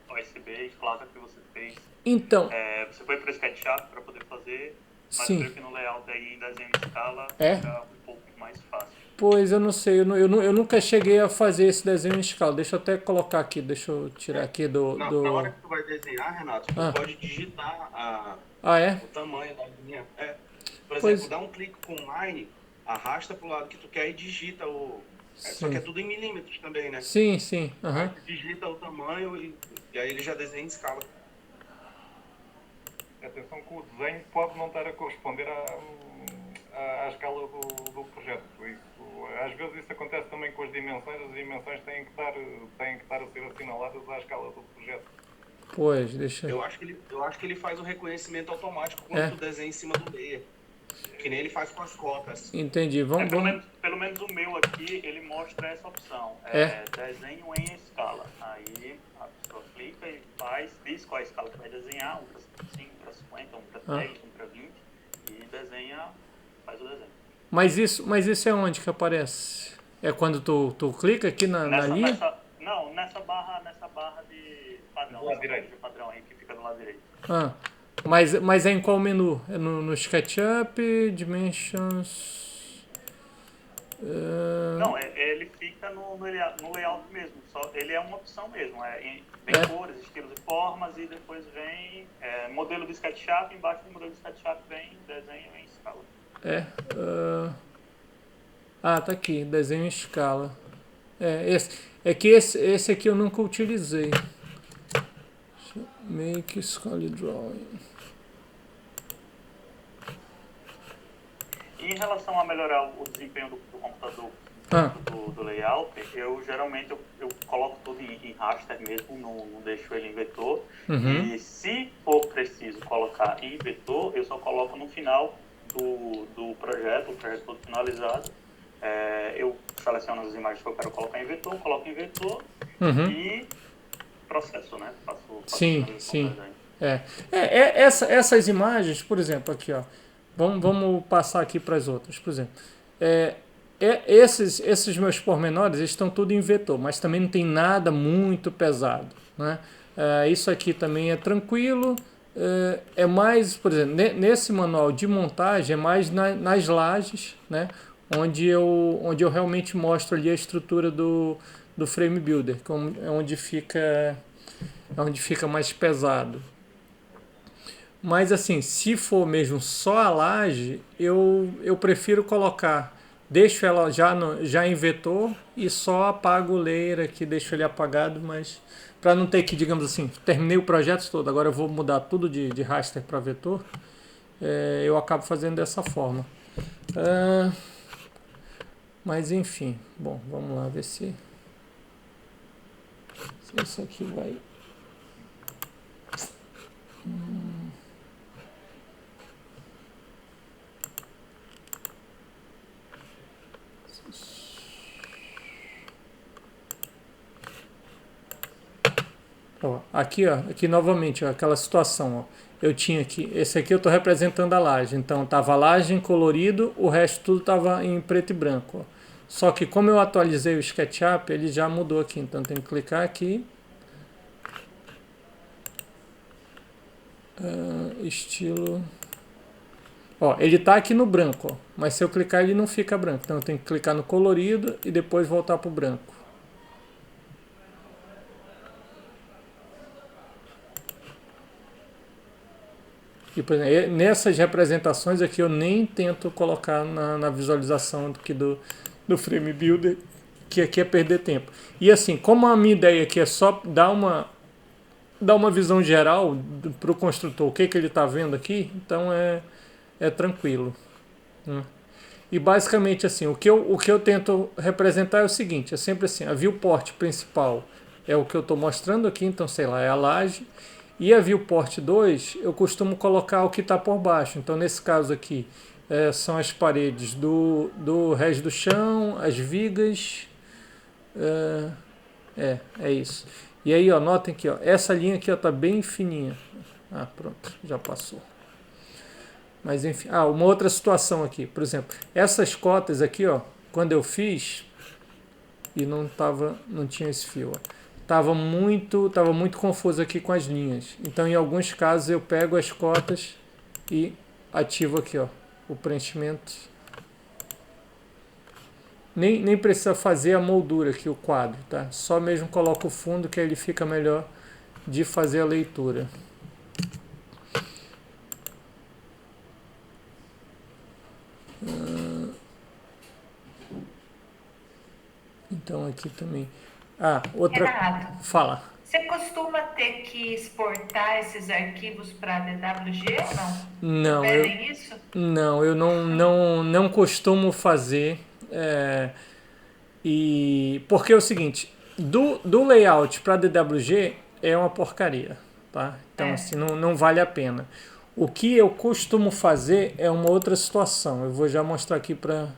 J: OSB e placa que você fez.
A: Então...
J: você foi para o SketchUp para poder fazer... Mas
A: sim.
J: creio que no layout aí em desenho em escala fica um pouco mais fácil.
A: Pois eu não sei, eu nunca cheguei a fazer esse desenho em escala. Deixa eu até colocar aqui, deixa eu tirar aqui do...
H: Na hora que tu vai desenhar, Renato, tu pode digitar o tamanho da linha. Por exemplo, dá um clique com line, arrasta pro lado que tu quer e digita só que é tudo em milímetros também, né?
A: Sim.
H: Aí tu digita o tamanho e aí ele já desenha em escala.
D: Atenção que o desenho pode não estar a corresponder à escala do projeto. Às vezes isso acontece também com as dimensões têm que estar a ser assinaladas à escala do projeto.
A: Pois, deixa
H: eu acho que ele faz o reconhecimento automático quando tu desenha em cima do layer. Que nem ele faz com as cotas.
A: Entendi,
J: pelo menos o meu aqui, ele mostra essa opção. Desenho em escala. Aí a pessoa clica e diz qual é a escala que vai desenhar, 1 para 5, 1 para 50, 1 para 10, 1 para 20, e faz o desenho.
A: Mas isso é onde que aparece? É quando tu clica aqui na linha?
J: Nessa barra de padrão. De padrão aí que fica do lado direito.
A: Mas é em qual menu? É no SketchUp, Dimensions...
J: Não, ele fica no layout mesmo. Ele é uma opção mesmo. Tem cores, estilos e formas, e depois vem modelo do SketchUp. Embaixo do modelo do SketchUp vem desenho em escala.
A: Tá aqui, desenho em escala. Esse aqui eu nunca utilizei. Make Solid Drawing.
J: E em relação a melhorar o desempenho do computador do layout, eu geralmente eu coloco tudo em raster mesmo, não deixo ele em vetor. E se for preciso colocar em vetor, eu só coloco no final do projeto, o projeto todo finalizado, eu seleciono as imagens que eu quero colocar em vetor, coloco em vetor e processo, né? Faço
A: sim. Essas imagens, por exemplo, aqui, ó, vamos passar aqui para as outras, por exemplo. Esses meus pormenores estão tudo em vetor, mas também não tem nada muito pesado, né? Isso aqui também é tranquilo. É mais, por exemplo, nesse manual de montagem é mais nas lajes, né? Onde eu realmente mostro ali a estrutura do frame builder, onde fica mais pesado. Mas assim, se for mesmo só a laje, eu prefiro colocar, deixo ela já em vetor e só apago o layer aqui, deixo ele apagado, mas para não ter que, digamos assim, terminei o projeto todo, agora eu vou mudar tudo de raster para vetor, eu acabo fazendo dessa forma. Mas enfim, bom, vamos lá ver se isso aqui vai... Aqui novamente, aquela situação, eu tinha aqui, esse aqui eu estou representando a laje, então estava a laje em colorido, o resto tudo estava em preto e branco. Só que como eu atualizei o SketchUp, ele já mudou aqui, então tem que clicar aqui, estilo, ele está aqui no branco, mas se eu clicar ele não fica branco, então eu tenho que clicar no colorido e depois voltar para o branco. E, por exemplo, nessas representações aqui eu nem tento colocar na visualização aqui do Frame Builder, que aqui é perder tempo. E assim, como a minha ideia aqui é só dar uma visão geral para o construtor, o que ele está vendo aqui, então é tranquilo. E basicamente assim, o que eu tento representar é o seguinte, é sempre assim, a viewport principal é o que eu estou mostrando aqui, então sei lá, é a laje. E a viewport 2, eu costumo colocar o que está por baixo. Então, nesse caso aqui, são as paredes do resto do chão, as vigas. É isso. E aí, notem que essa linha aqui está bem fininha. Pronto, já passou. Mas enfim, uma outra situação aqui. Por exemplo, essas cotas aqui, quando eu fiz, e não tinha esse fio, Tava muito confuso aqui com as linhas. Então, em alguns casos, eu pego as cotas e ativo aqui, o preenchimento. Nem precisa fazer a moldura aqui, o quadro, tá? Só mesmo coloco o fundo, que aí ele fica melhor de fazer a leitura. Então, aqui também... outra...
C: Renato,
A: fala.
C: Você costuma ter que exportar esses arquivos para DWG ou não?
A: Não,
C: isso?
A: Não, eu não costumo fazer. Porque é o seguinte, do layout para DWG é uma porcaria, tá? Então assim, não vale a pena. O que eu costumo fazer é uma outra situação. Eu vou já mostrar aqui para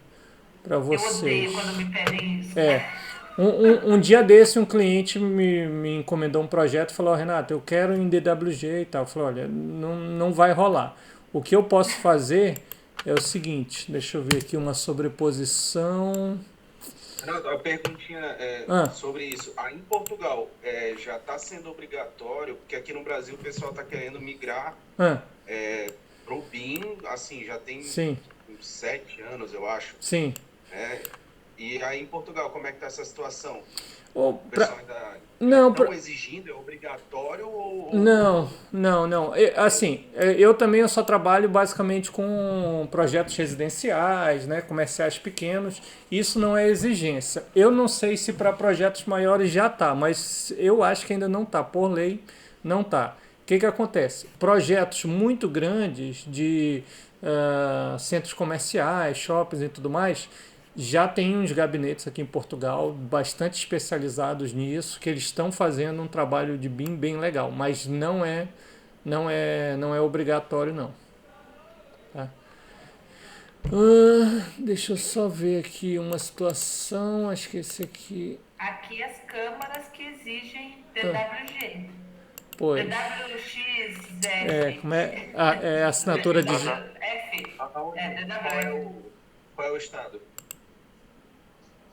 A: vocês.
C: Eu odeio quando me pedem isso.
A: Um dia desse um cliente me encomendou um projeto e falou, Renato, eu quero em DWG e tal. Eu falei, olha, não vai rolar. O que eu posso fazer é o seguinte, deixa eu ver aqui uma sobreposição.
H: Renato, a perguntinha sobre isso. Em Portugal já está sendo obrigatório, porque aqui no Brasil o pessoal está querendo migrar para o BIM, assim, já tem uns 7 anos, eu acho.
A: Sim.
H: E aí em Portugal, como é que está essa situação?
A: O
H: pessoal ainda estão exigindo, é obrigatório ou...
A: Não. Assim, eu só trabalho basicamente com projetos residenciais, né, comerciais pequenos. Isso não é exigência. Eu não sei se para projetos maiores já está, mas eu acho que ainda não está. Por lei, não está. O que acontece? Projetos muito grandes de centros comerciais, shoppings e tudo mais... Já tem uns gabinetes aqui em Portugal bastante especializados nisso, que eles estão fazendo um trabalho de BIM bem legal, mas não é obrigatório não. Tá? Deixa eu só ver aqui uma situação. Acho que esse aqui.
C: Aqui as câmaras que exigem DWG.
A: Pois.
C: DWXF.
A: Como é? É assinatura digital.
C: F.
H: Qual é o estado?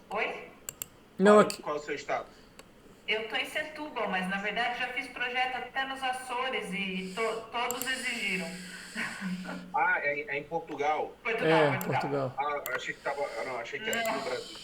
C: Oi?
A: Não, aqui.
H: Qual é o seu estado?
C: Eu estou em Setúbal, mas na verdade já fiz projeto até nos Açores e todos exigiram.
H: É em Portugal?
A: Portugal.
H: Achei que tava. Não, achei que era aqui no Brasil.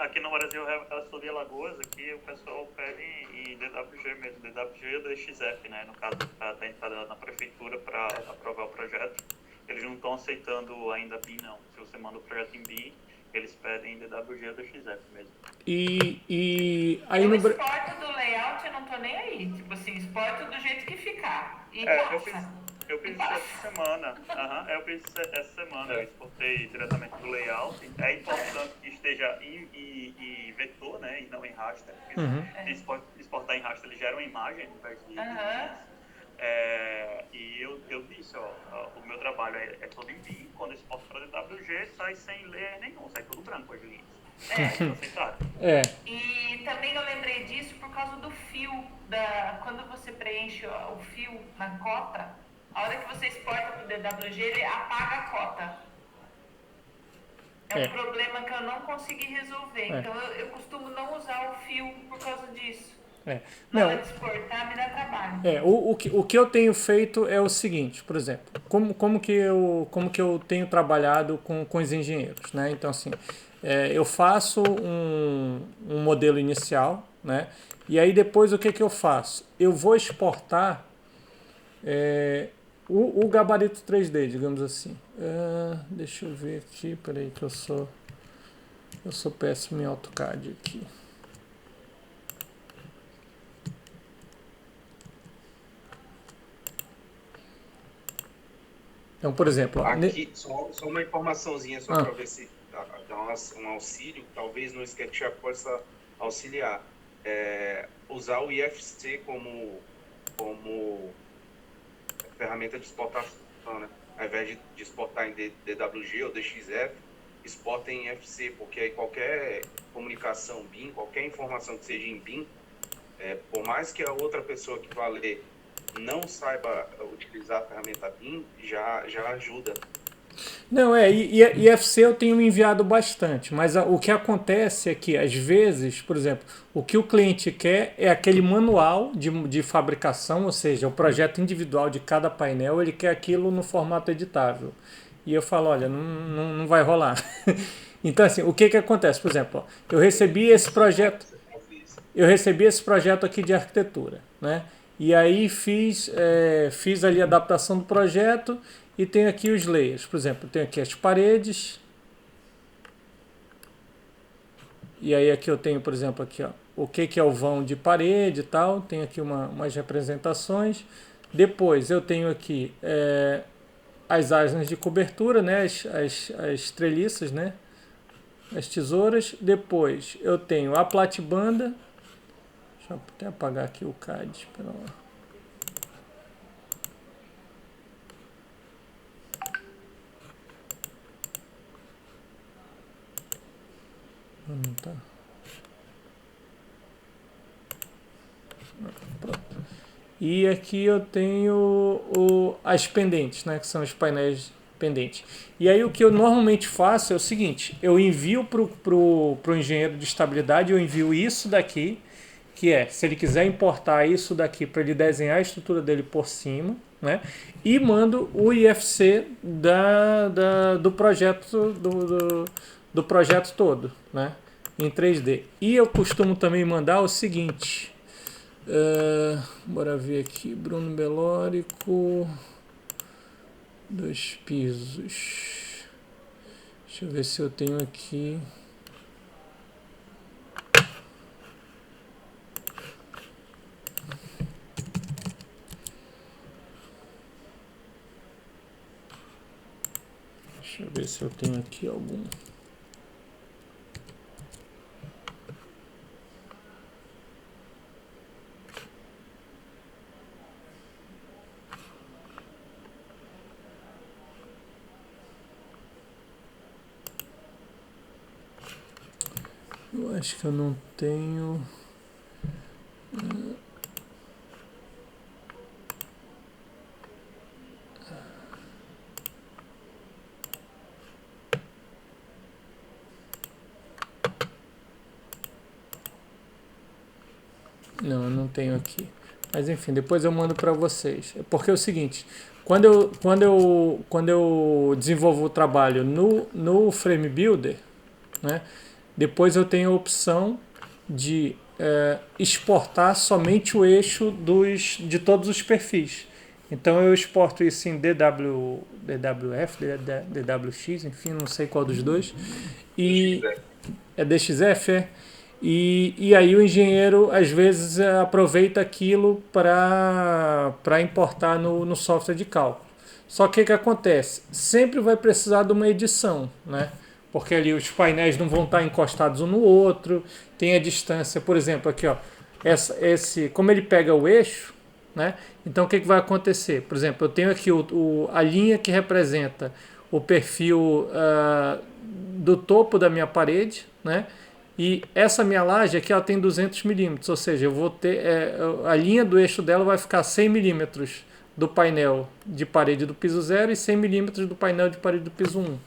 J: Aqui no Brasil, eu sou de Alagoas, aqui o pessoal pede em DWG mesmo, DWG ou DXF, né? No caso, da entrada na prefeitura para aprovar o projeto. Eles não estão aceitando ainda BIM, não. Se você manda o projeto em BIM, eles pedem DWG ou DXF mesmo.
A: E aí
C: eu
A: no
C: exporto do layout, eu não tô nem aí. Tipo assim, exporto do jeito que ficar. E
J: eu fiz isso essa semana. Eu fiz essa semana. Eu exportei diretamente do layout. É importante que esteja em vetor, né? E não em raster. Se exportar em raster, ele gera uma imagem ao invés de e eu disse, o meu trabalho é todo em BIM. Quando eu exporto para DWG, sai sem layer nenhum, sai tudo branco as linhas. E também eu lembrei disso por causa do fio, quando você preenche o fio na cota, a hora que você exporta para o DWG, ele apaga a cota. É um problema que eu não consegui resolver, então eu costumo não usar o fio por causa disso. Na hora de exportar, me dá trabalho.
A: O que eu tenho feito é o seguinte, por exemplo, como que eu tenho trabalhado com os engenheiros, né? Então, assim, eu faço um modelo inicial, né? E aí depois o que eu faço? Eu vou exportar o gabarito 3D, digamos assim. Deixa eu ver aqui, peraí que eu sou péssimo em AutoCAD aqui. Então, por exemplo...
H: Aqui, só uma informaçãozinha, só para ver se dá um auxílio, talvez no SketchUp possa auxiliar. Usar o IFC como ferramenta de exportação, né? Ao invés de exportar em DWG ou DXF, exporta em IFC, porque aí qualquer comunicação BIM, qualquer informação que seja em BIM, por mais que a outra pessoa que vai ler não saiba utilizar a ferramenta BIM, já ajuda.
A: Não, IFC eu tenho enviado bastante, mas o que acontece é que, às vezes, por exemplo, o que o cliente quer é aquele manual de fabricação, ou seja, o projeto individual de cada painel, ele quer aquilo no formato editável. E eu falo, olha, não vai rolar. Então, assim, o que acontece? Por exemplo, eu recebi esse projeto aqui de arquitetura, né? E aí fiz ali a adaptação do projeto e tenho aqui os layers. Por exemplo, tenho aqui as paredes. E aí aqui eu tenho, por exemplo, aqui, o que é o vão de parede e tal. Tenho aqui umas representações. Depois eu tenho aqui as asas de cobertura, né? As treliças, né? As tesouras. Depois eu tenho a platibanda. Deixa eu até apagar aqui o CAD. Espera lá. Não tá. Pronto. E aqui eu tenho as pendentes, né? Que são os painéis pendentes. E aí o que eu normalmente faço é o seguinte: eu envio pro engenheiro de estabilidade, eu envio isso daqui, que se ele quiser importar isso daqui para ele desenhar a estrutura dele por cima, né? E mando o IFC do projeto do projeto todo, né? Em 3D. E eu costumo também mandar o seguinte, bora ver aqui, Bruno Belórico, 2 pisos. Deixa eu ver se eu tenho aqui. Deixa eu ver se eu tenho aqui algum. Eu acho que eu não tenho... Não, eu não tenho aqui. Mas enfim, depois eu mando para vocês. Porque é o seguinte, quando eu desenvolvo o trabalho no Frame Builder, né, depois eu tenho a opção de exportar somente o eixo de todos os perfis. Então eu exporto isso em DWF, DWX, enfim, não sei qual dos dois. E é DXF, é? E aí o engenheiro às vezes aproveita aquilo para importar no software de cálculo. Só que o que acontece? Sempre vai precisar de uma edição, né? Porque ali os painéis não vão estar encostados um no outro, tem a distância, por exemplo, aqui ó, como ele pega o eixo, né? Então o que vai acontecer? Por exemplo, eu tenho aqui a linha que representa o perfil do topo da minha parede, né? E essa minha laje aqui ela tem 200 milímetros, ou seja, eu vou ter a linha do eixo dela vai ficar 100 milímetros do painel de parede do piso 0 e 100 milímetros do painel de parede do piso 1.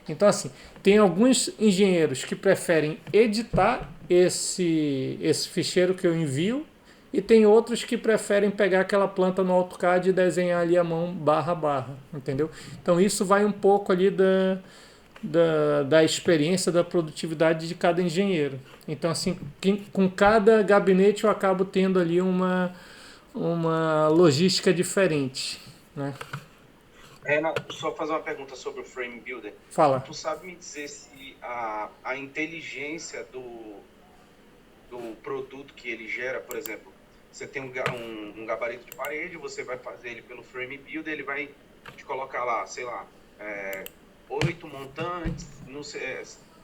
A: Então assim, tem alguns engenheiros que preferem editar esse ficheiro que eu envio e tem outros que preferem pegar aquela planta no AutoCAD e desenhar ali a mão barra, entendeu? Então isso vai um pouco ali da experiência, da produtividade de cada engenheiro. Então assim, com cada gabinete eu acabo tendo ali uma logística diferente, né?
H: Só fazer uma pergunta sobre o Frame Builder.
A: Fala.
H: Tu sabe me dizer se a inteligência do produto que ele gera, por exemplo, você tem um gabarito de parede, você vai fazer ele pelo Frame Builder, ele vai te colocar lá, sei lá, 8 montantes, não sei,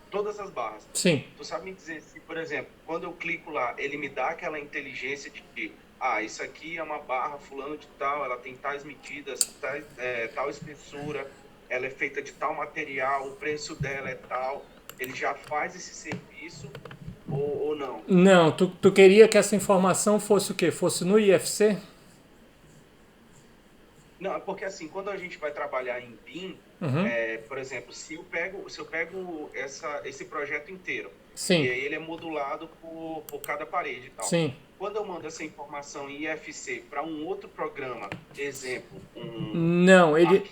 H: todas as barras.
A: Sim.
H: Tu sabe me dizer se, por exemplo, quando eu clico lá, ele me dá aquela inteligência de que isso aqui é uma barra fulano de tal, ela tem tais medidas, tal espessura, ela é feita de tal material, o preço dela é tal, ele já faz esse serviço ou não?
A: Não, tu queria que essa informação fosse o quê? Fosse no IFC?
H: Não, porque assim, quando a gente vai trabalhar em BIM, por exemplo, se eu pego esse projeto inteiro,
A: sim,
H: e aí ele é modulado por cada parede e tal.
A: Sim.
H: Quando eu mando essa informação em IFC para um outro programa, exemplo,
A: não, ele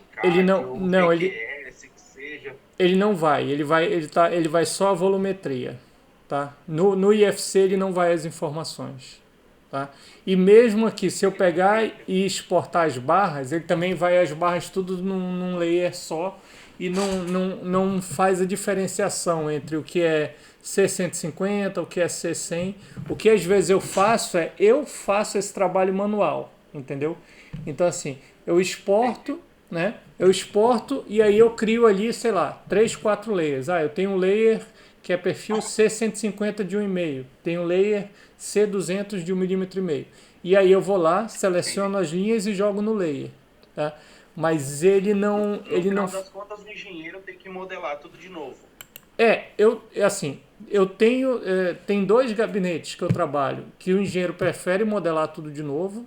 A: não vai, ele vai só a volumetria, tá? No IFC ele não vai as informações, tá? E mesmo aqui, se eu pegar e exportar as barras, ele também vai as barras tudo num layer só e não faz a diferenciação entre o que é C150, o que é C100. O que às vezes eu faço esse trabalho manual, entendeu? Então assim, eu exporto, né? Eu exporto e aí eu crio ali, sei lá, 3, 4 layers. Eu tenho um layer que é perfil C150 de 1,5, tem um layer C200 de 1,5 mm. E aí eu vou lá, seleciono as linhas e jogo no layer, tá? Mas ele não...
H: No final das contas, o engenheiro tem que modelar tudo de novo.
A: Eu tenho... tem 2 gabinetes que eu trabalho, que o engenheiro prefere modelar tudo de novo,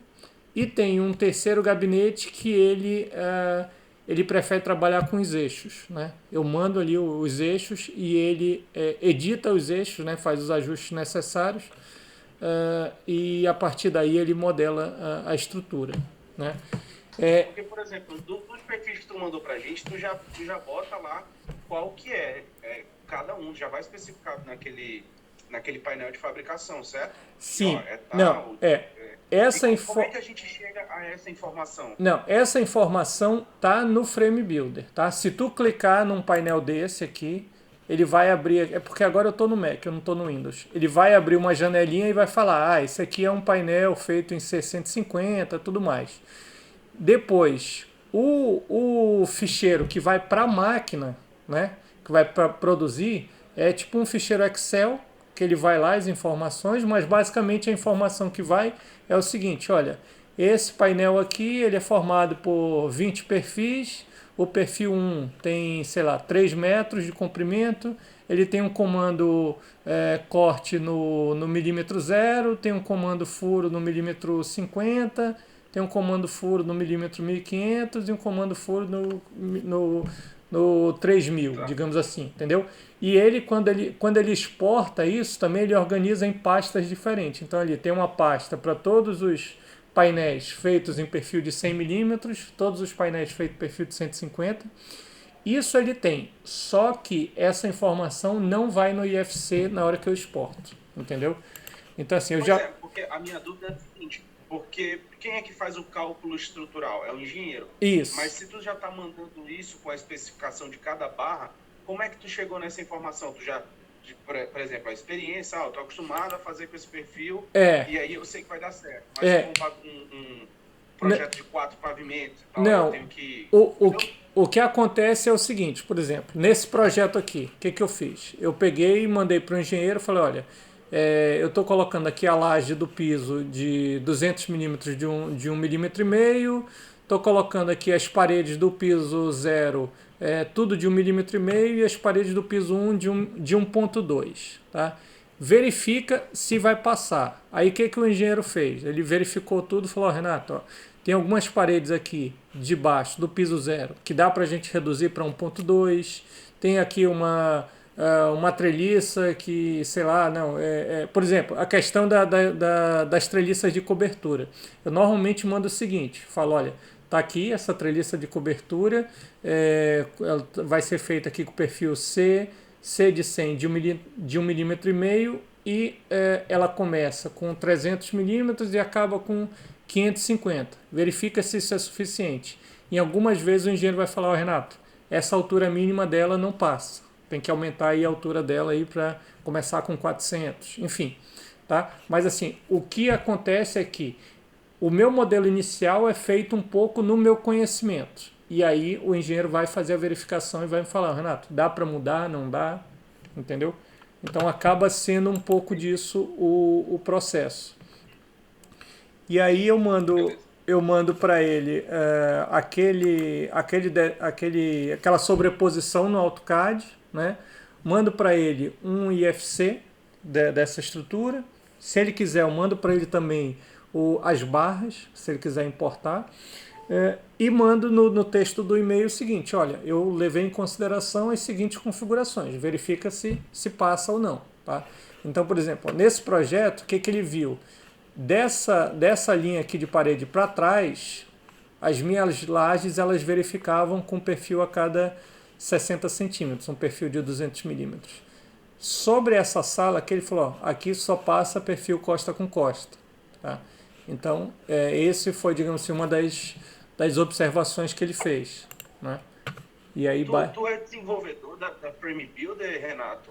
A: e tem um terceiro gabinete que ele prefere trabalhar com os eixos, né? Eu mando ali os eixos e ele edita os eixos, né? Faz os ajustes necessários, e a partir daí ele modela a estrutura, né?
H: Porque, por exemplo, dos perfis que tu mandou pra gente, tu já bota lá qual que cada um já vai especificado naquele painel de fabricação, certo?
A: Sim.
H: Como é que a gente chega a essa informação?
A: Não, essa informação tá no Frame Builder, tá? Se tu clicar num painel desse aqui, ele vai abrir... É porque agora eu estou no Mac, eu não estou no Windows. Ele vai abrir uma janelinha e vai falar, esse aqui é um painel feito em 650, tudo mais. Depois, o ficheiro que vai para a máquina, né, que vai para produzir, é tipo um ficheiro Excel, que ele vai lá as informações, mas basicamente a informação que vai é o seguinte, olha, esse painel aqui ele é formado por 20 perfis, o perfil 1 tem, sei lá, 3 metros de comprimento, ele tem um comando corte no milímetro 0, tem um comando furo no milímetro 50, tem um comando furo no milímetro 1500 e um comando furo no 3000, digamos assim, entendeu? E ele quando ele exporta isso, também ele organiza em pastas diferentes. Então ele tem uma pasta para todos os painéis feitos em perfil de 100 milímetros, todos os painéis feitos em perfil de 150. Isso ele tem, só que essa informação não vai no IFC na hora que eu exporto, entendeu? Então assim,
H: porque a minha dúvida é a seguinte, porque quem é que faz o cálculo estrutural? É o engenheiro.
A: Isso.
H: Mas se tu já está mandando isso com a especificação de cada barra, como é que tu chegou nessa informação? Tu já, por exemplo, a experiência, eu tô acostumado a fazer com esse perfil, e aí eu sei que vai dar certo. Mas se for um projeto de 4 pavimentos,
A: não,
H: eu tenho que...
A: O que acontece é o seguinte, por exemplo, nesse projeto aqui, o que eu fiz? Eu peguei e mandei para o engenheiro e falei, olha, eu estou colocando aqui a laje do piso de 200 milímetros de 1,5 milímetro, estou colocando aqui as paredes do piso 0, tudo de 1,5 milímetro e as paredes do piso 1 de 1,2, tá? Verifica se vai passar. Aí o que o engenheiro fez? Ele verificou tudo e falou, Renato, ó, tem algumas paredes aqui de baixo do piso 0 que dá para a gente reduzir para 1,2. Tem aqui uma treliça que, sei lá, por exemplo, a questão das treliças de cobertura. Eu normalmente mando o seguinte, falo, olha, tá aqui essa treliça de cobertura, ela vai ser feita aqui com o perfil C de 100 de 1,5 milímetro e ela começa com 300 milímetros e acaba com 550. Verifica se isso é suficiente. Em algumas vezes o engenheiro vai falar, Renato, essa altura mínima dela não passa. Tem que aumentar aí a altura dela aí para começar com 400. Enfim, tá? Mas assim, o que acontece é que o meu modelo inicial é feito um pouco no meu conhecimento. E aí o engenheiro vai fazer a verificação e vai me falar, Renato, dá para mudar, não dá? Entendeu? Então acaba sendo um pouco disso o processo. E aí eu mando para ele aquela sobreposição no AutoCAD, né? Mando para ele um IFC dessa estrutura. Se ele quiser, eu mando para ele também as barras, se ele quiser importar. E mando no texto do e-mail o seguinte, olha, eu levei em consideração as seguintes configurações, verifica se passa ou não. Tá? Então, por exemplo, nesse projeto, o que ele viu? Dessa linha aqui de parede para trás, as minhas lajes elas verificavam com perfil a cada 60 centímetros, um perfil de 200 milímetros. Sobre essa sala, que ele falou, aqui só passa perfil costa com costa. Tá? Então, esse foi, digamos assim, uma das observações que ele fez. Né? E aí,
H: tu é desenvolvedor da Frame Builder, Renato?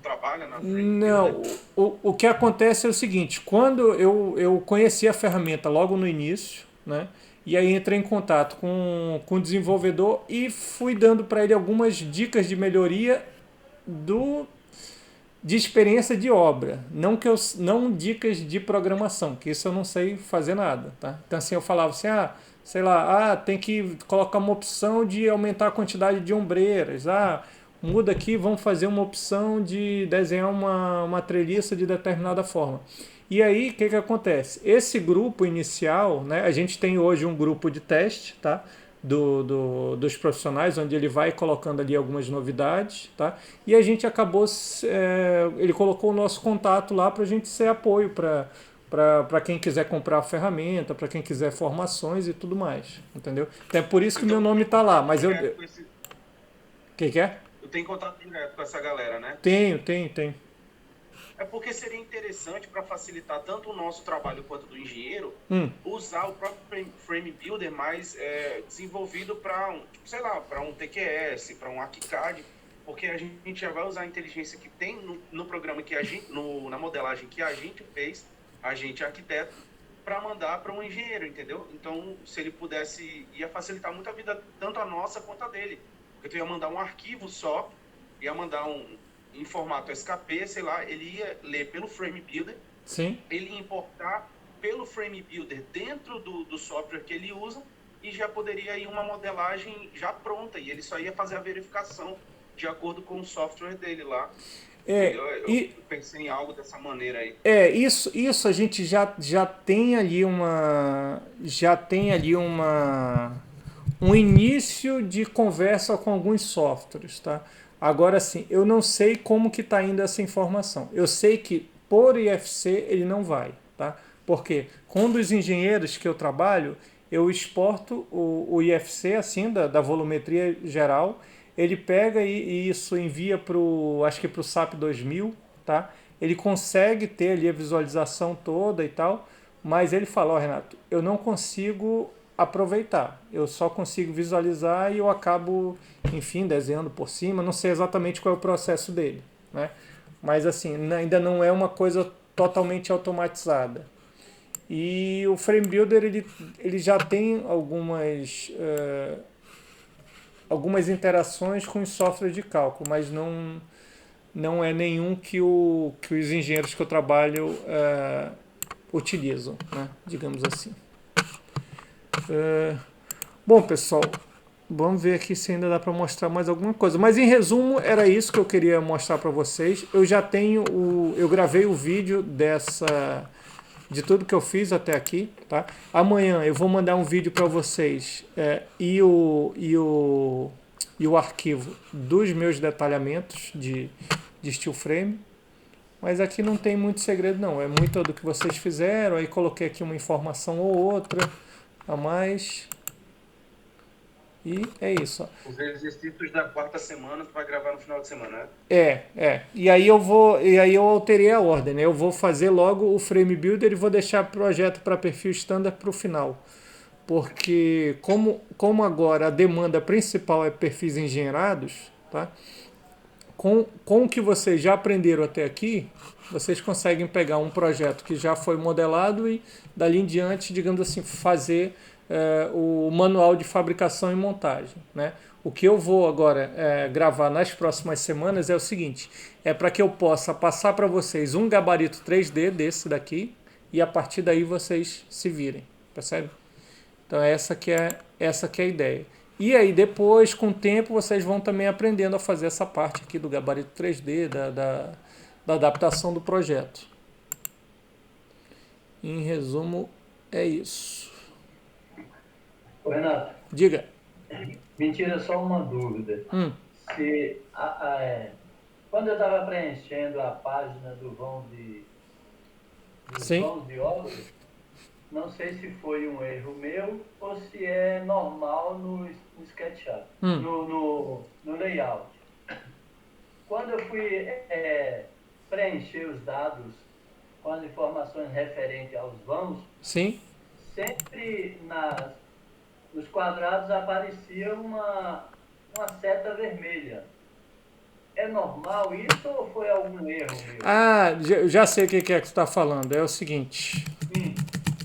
H: Trabalha na Frame
A: Não,
H: Builder?
A: O que acontece é o seguinte, quando eu conheci a ferramenta logo no início, né, e aí entrei em contato com o desenvolvedor e fui dando para ele algumas dicas de melhoria de experiência de obra, não dicas de programação, que isso eu não sei fazer nada. Tá? Então assim, eu falava assim, sei lá, tem que colocar uma opção de aumentar a quantidade de ombreiras, muda aqui, vamos fazer uma opção de desenhar uma treliça de determinada forma. E aí, o que acontece? Esse grupo inicial, né, a gente tem hoje um grupo de teste, tá, dos profissionais, onde ele vai colocando ali algumas novidades, tá, e a gente acabou, ele colocou o nosso contato lá para a gente ser apoio para quem quiser comprar a ferramenta, para quem quiser formações e tudo mais, entendeu? Então é por isso que meu nome está lá, mas eu... O que é?
H: Tem contato direto com essa galera, né?
A: Tenho.
H: É porque seria interessante, para facilitar tanto o nosso trabalho quanto do engenheiro, usar o próprio Frame Builder mais desenvolvido para para um TQS, para um ArchiCAD, porque a gente já vai usar a inteligência que tem no programa que na modelagem que a gente fez, a gente arquiteto, para mandar para um engenheiro, entendeu? Então, se ele pudesse, ia facilitar muito a vida, tanto a nossa quanto a dele. Porque tu ia mandar um arquivo só, ia mandar em formato SKP, sei lá, ele ia ler pelo Frame Builder,
A: Sim.
H: ele ia importar pelo Frame Builder dentro do software que ele usa, e já poderia ir uma modelagem já pronta, e ele só ia fazer a verificação de acordo com o software dele lá. Eu pensei em algo dessa maneira aí.
A: Isso a gente já tem ali um início de conversa com alguns softwares, tá? Agora sim, eu não sei como que está indo essa informação. Eu sei que por IFC ele não vai, tá? Porque com um dos engenheiros que eu trabalho, eu exporto o IFC assim da volumetria geral. Ele pega e isso envia para o SAP 2000, tá? Ele consegue ter ali a visualização toda e tal, mas ele fala, Renato, eu não consigo aproveitar, eu só consigo visualizar e eu acabo, enfim, desenhando por cima, não sei exatamente qual é o processo dele, né? Mas assim, ainda não é uma coisa totalmente automatizada. E o Frame Builder, ele já tem algumas interações com os softwares de cálculo, mas não é nenhum que os engenheiros que eu trabalho utilizam, né? Digamos assim. Bom, pessoal, vamos ver aqui se ainda dá para mostrar mais alguma coisa. Mas em resumo, era isso que eu queria mostrar para vocês. Eu já tenho eu gravei o vídeo de tudo que eu fiz até aqui, tá? Amanhã eu vou mandar um vídeo para vocês e o arquivo dos meus detalhamentos de steel frame, mas aqui não tem muito segredo não, é muito do que vocês fizeram, aí coloquei aqui uma informação ou outra a mais e é isso.
H: Os exercícios da quarta semana tu vai gravar no final de semana,
A: né? E aí eu alterei a ordem, né? Eu vou fazer logo o Frame Builder e vou deixar o projeto para perfil standard para o final. Porque como agora a demanda principal é perfis engenheirados, tá? Com o que vocês já aprenderam até aqui, vocês conseguem pegar um projeto que já foi modelado e dali em diante, digamos assim, fazer o manual de fabricação e montagem, né? O que eu vou agora gravar nas próximas semanas é o seguinte, é para que eu possa passar para vocês um gabarito 3D desse daqui e a partir daí vocês se virem, percebe? Então essa que é a ideia. E aí depois, com o tempo, vocês vão também aprendendo a fazer essa parte aqui do gabarito 3D, da adaptação do projeto. Em resumo, é isso.
I: Ô, Renato.
A: Diga.
I: Me tira só uma dúvida. Se quando eu estava preenchendo a página dos vãos de obra, não sei se foi um erro meu ou se é normal no SketchUp, no layout. Quando eu fui preencher os dados com as informações referentes aos vãos,
A: sim,
I: sempre nos quadrados aparecia uma seta vermelha. É normal isso ou foi algum erro meu?
A: Já sei o que é que você está falando. É o seguinte.
I: Sim,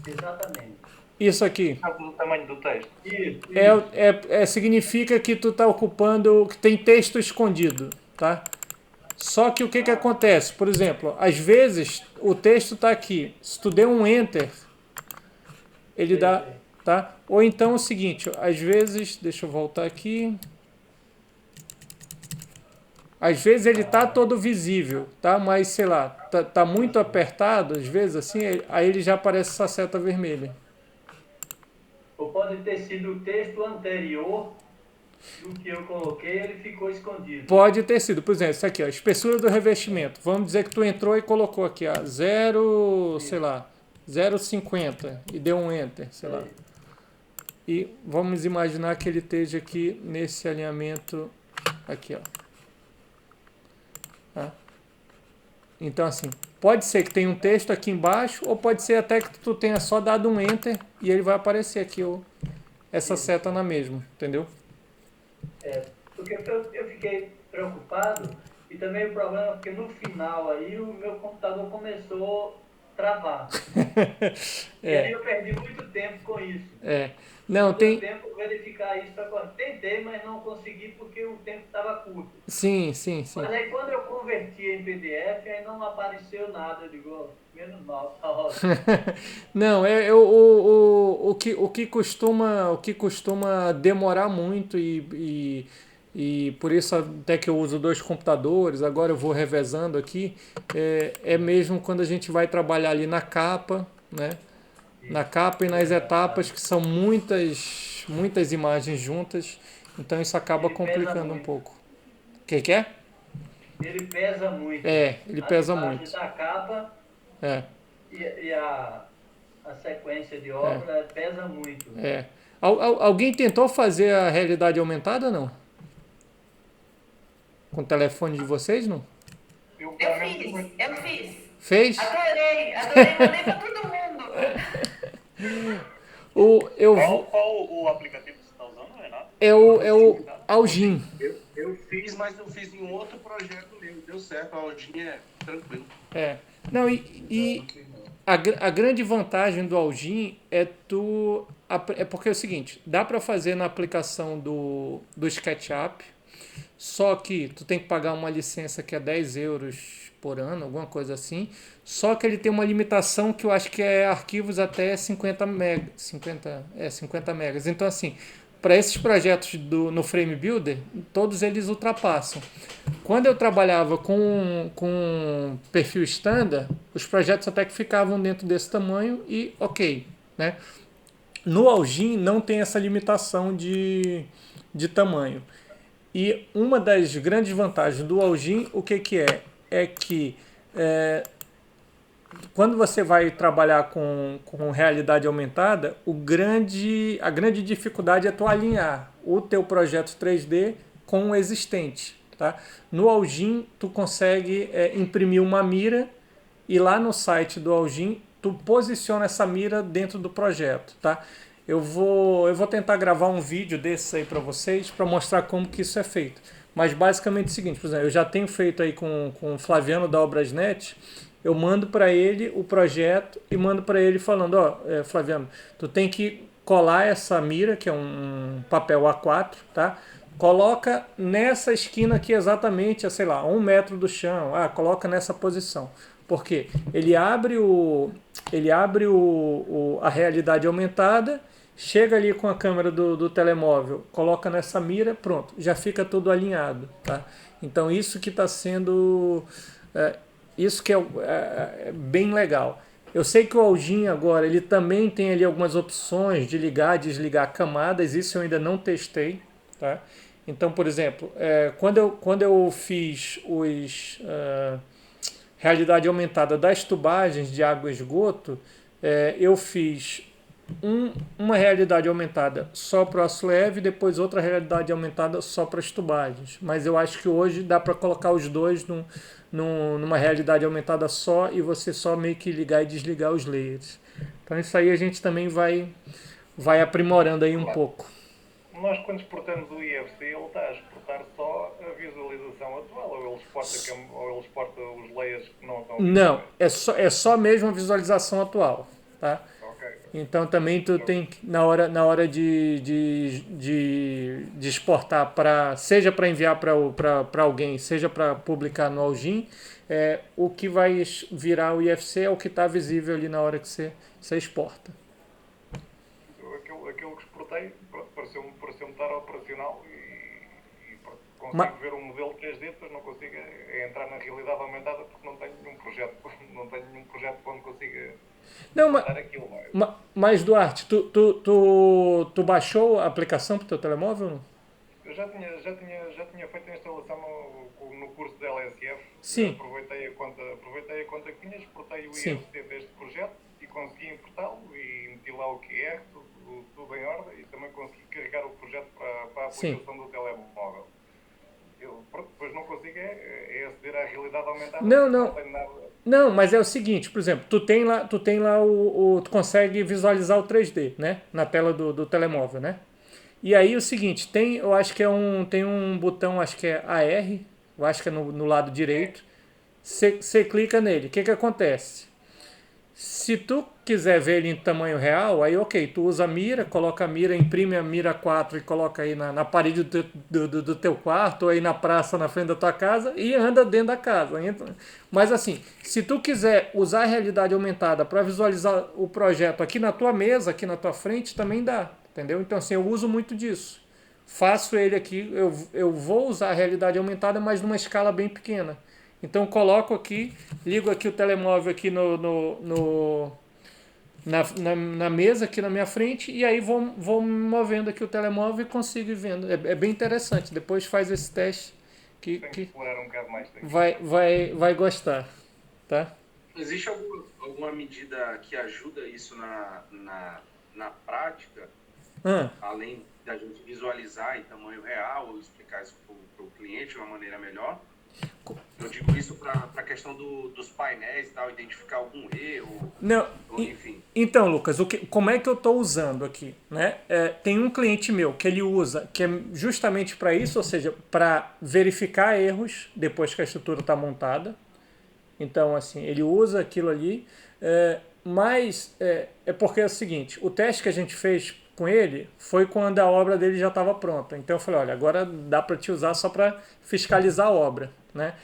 I: exatamente.
A: Isso aqui.
J: O tamanho do texto.
I: Isso.
A: Significa que tu está ocupando, que tem texto escondido, tá? Só que o que acontece? Por exemplo, às vezes o texto está aqui. Se tu der um Enter, ele dá... Tá? Ou então é o seguinte, às vezes, deixa eu voltar aqui, às vezes ele tá todo visível, tá? Mas sei lá, tá muito apertado, às vezes assim, aí ele já aparece essa seta vermelha.
I: Ou pode ter sido o texto anterior do que eu coloquei, ele ficou escondido.
A: Pode ter sido, por exemplo, isso aqui, ó, espessura do revestimento. Vamos dizer que tu entrou e colocou aqui, ó, 0,50 e deu um Enter, sei lá. E vamos imaginar que ele esteja aqui nesse alinhamento aqui, ó. Tá? Então assim, pode ser que tenha um texto aqui embaixo ou pode ser até que tu tenha só dado um Enter e ele vai aparecer aqui essa seta na mesma, entendeu?
I: Porque eu fiquei preocupado e também o problema é porque no final aí o meu computador começou travar. E aí eu perdi muito tempo com isso.
A: Não, tem
I: tempo verificar isso. Tentei, mas não consegui porque o tempo estava curto.
A: Sim.
I: Mas aí quando eu converti em PDF, aí não apareceu nada. Eu digo, menos mal, tá ótimo.
A: Não, o que costuma demorar muito e por isso até que eu uso 2 computadores, agora eu vou revezando aqui, é mesmo quando a gente vai trabalhar ali na capa, né? Na capa e nas etapas, que são muitas imagens juntas, então isso acaba complicando um pouco. O que é?
I: Ele pesa muito.
A: Ele pesa muito.
I: Da capa e a sequência de obra pesa muito.
A: Alguém tentou fazer a realidade aumentada ou não? Com o telefone de vocês, não?
C: Eu fiz.
A: Fez?
C: Adorei, mandei pra todo mundo.
J: Qual o aplicativo que você está usando, Renato?
A: É o Algin.
H: Eu fiz, mas eu fiz em um outro projeto meu. Deu certo, a Algin é tranquilo.
A: Não, a grande vantagem do Algin é porque é o seguinte, dá para fazer na aplicação do SketchUp, só que tu tem que pagar uma licença que é 10 euros por ano, alguma coisa assim, só que ele tem uma limitação que eu acho que é arquivos até 50 megas. Então, assim, para esses projetos no Frame Builder, todos eles ultrapassam. Quando eu trabalhava com perfil standard, os projetos até que ficavam dentro desse tamanho e ok, né? No Algin não tem essa limitação de tamanho. E uma das grandes vantagens do Algin, o que é? É que quando você vai trabalhar com realidade aumentada, a grande dificuldade é tu alinhar o teu projeto 3D com o existente. Tá? No Algin, tu consegue imprimir uma mira e lá no site do Algin, tu posiciona essa mira dentro do projeto. Tá? Eu vou tentar gravar um vídeo desse aí para vocês, para mostrar como que isso é feito. Mas basicamente é o seguinte, por exemplo, eu já tenho feito aí com o Flaviano da Obrasnet, eu mando para ele o projeto e mando para ele falando, Flaviano, tu tem que colar essa mira, que é um papel A4, tá? Coloca nessa esquina aqui exatamente, sei lá, 1 metro do chão, coloca nessa posição. Por quê? Ele abre a realidade aumentada, chega ali com a câmera do telemóvel, coloca nessa mira, pronto, já fica tudo alinhado. Tá? Então isso que está sendo... isso que é bem legal. Eu sei que o Algin agora, ele também tem ali algumas opções de ligar, desligar camadas, isso eu ainda não testei. Tá? Então, por exemplo, quando eu fiz realidade aumentada das tubagens de água e esgoto, eu fiz uma realidade aumentada só para o aço leve e depois outra realidade aumentada só para as tubagens. Mas eu acho que hoje dá para colocar os dois numa realidade aumentada só e você só meio que ligar e desligar os layers. Então isso aí a gente também vai aprimorando aí um pouco.
D: Nós, quando exportamos o IFC, ele está a exportar só a visualização atual, ou ele exporta os layers que não estão...
A: Não, é só mesmo a visualização atual. Tá? Então também tu tem na hora de exportar seja para enviar para alguém, seja para publicar no Algin, o que vai virar o IFC é o que está visível ali na hora que você exporta.
D: Aquilo que exportei pareceu-me estar operacional e consigo ver um modelo 3D, depois não consigo entrar na realidade aumentada porque não tenho nenhum projeto onde consiga...
A: Não, mas Duarte, tu baixou a aplicação para o teu telemóvel? Não?
D: Eu já tinha feito a instalação no curso da LSF.
A: Sim.
D: Aproveitei a conta que tinha, exportei o IFC deste projeto e consegui importá-lo e meti lá o QR, tudo em ordem, e também consegui carregar o projeto para a aplicação do telemóvel. Depois não consigo aceder à realidade aumentada. Não tenho nada.
A: Não, mas é o seguinte, por exemplo, tu tem lá tu consegue visualizar o 3D, né? Na tela do telemóvel, né? E aí o seguinte, eu acho que tem um botão, acho que é AR, eu acho que é no lado direito. Você clica nele, o que acontece? Se tu quiser ver ele em tamanho real, aí ok, tu usa a mira, coloca a mira, imprime a mira 4 e coloca aí na parede do teu quarto, ou aí na praça, na frente da tua casa, e anda dentro da casa. Mas assim, se tu quiser usar a realidade aumentada para visualizar o projeto aqui na tua mesa, aqui na tua frente, também dá, entendeu? Então assim, eu uso muito disso. Faço ele aqui, eu vou usar a realidade aumentada, mas numa escala bem pequena. Então coloco aqui, ligo aqui o telemóvel aqui na mesa aqui na minha frente e aí vou movendo aqui o telemóvel e consigo ir vendo. É bem interessante. Depois faz esse teste que vai gostar, tá?
H: Existe alguma medida que ajuda isso na prática, além da gente visualizar em tamanho real ou explicar isso para o cliente de uma maneira melhor? Eu digo isso para a questão dos painéis e tal, identificar algum erro.
A: Não,
H: enfim.
A: Então, Lucas, como é que eu estou usando aqui? Né? Tem um cliente meu que ele usa, que é justamente para isso, ou seja, para verificar erros depois que a estrutura está montada. Então, assim, ele usa aquilo ali, mas é porque é o seguinte, o teste que a gente fez com ele foi quando a obra dele já estava pronta. Então eu falei, olha, agora dá para te usar só para fiscalizar a obra, né?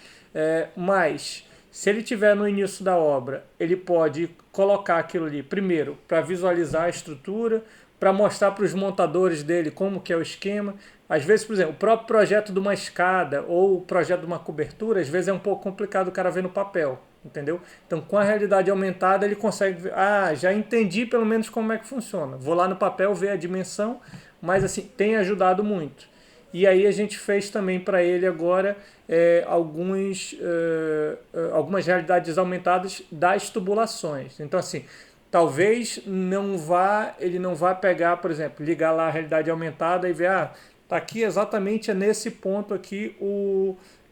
A: Mas se ele tiver no início da obra, ele pode colocar aquilo ali primeiro para visualizar a estrutura, para mostrar para os montadores dele como que é o esquema. Às vezes, por exemplo, o próprio projeto de uma escada ou o projeto de uma cobertura, às vezes é um pouco complicado o cara ver no papel, entendeu? Então, com a realidade aumentada, ele consegue ver, já entendi pelo menos como é que funciona. Vou lá no papel ver a dimensão, mas assim, tem ajudado muito. E aí a gente fez também para ele agora algumas realidades aumentadas das tubulações. Então, assim, talvez ele não vá pegar, por exemplo, ligar lá a realidade aumentada e ver, tá aqui exatamente nesse ponto aqui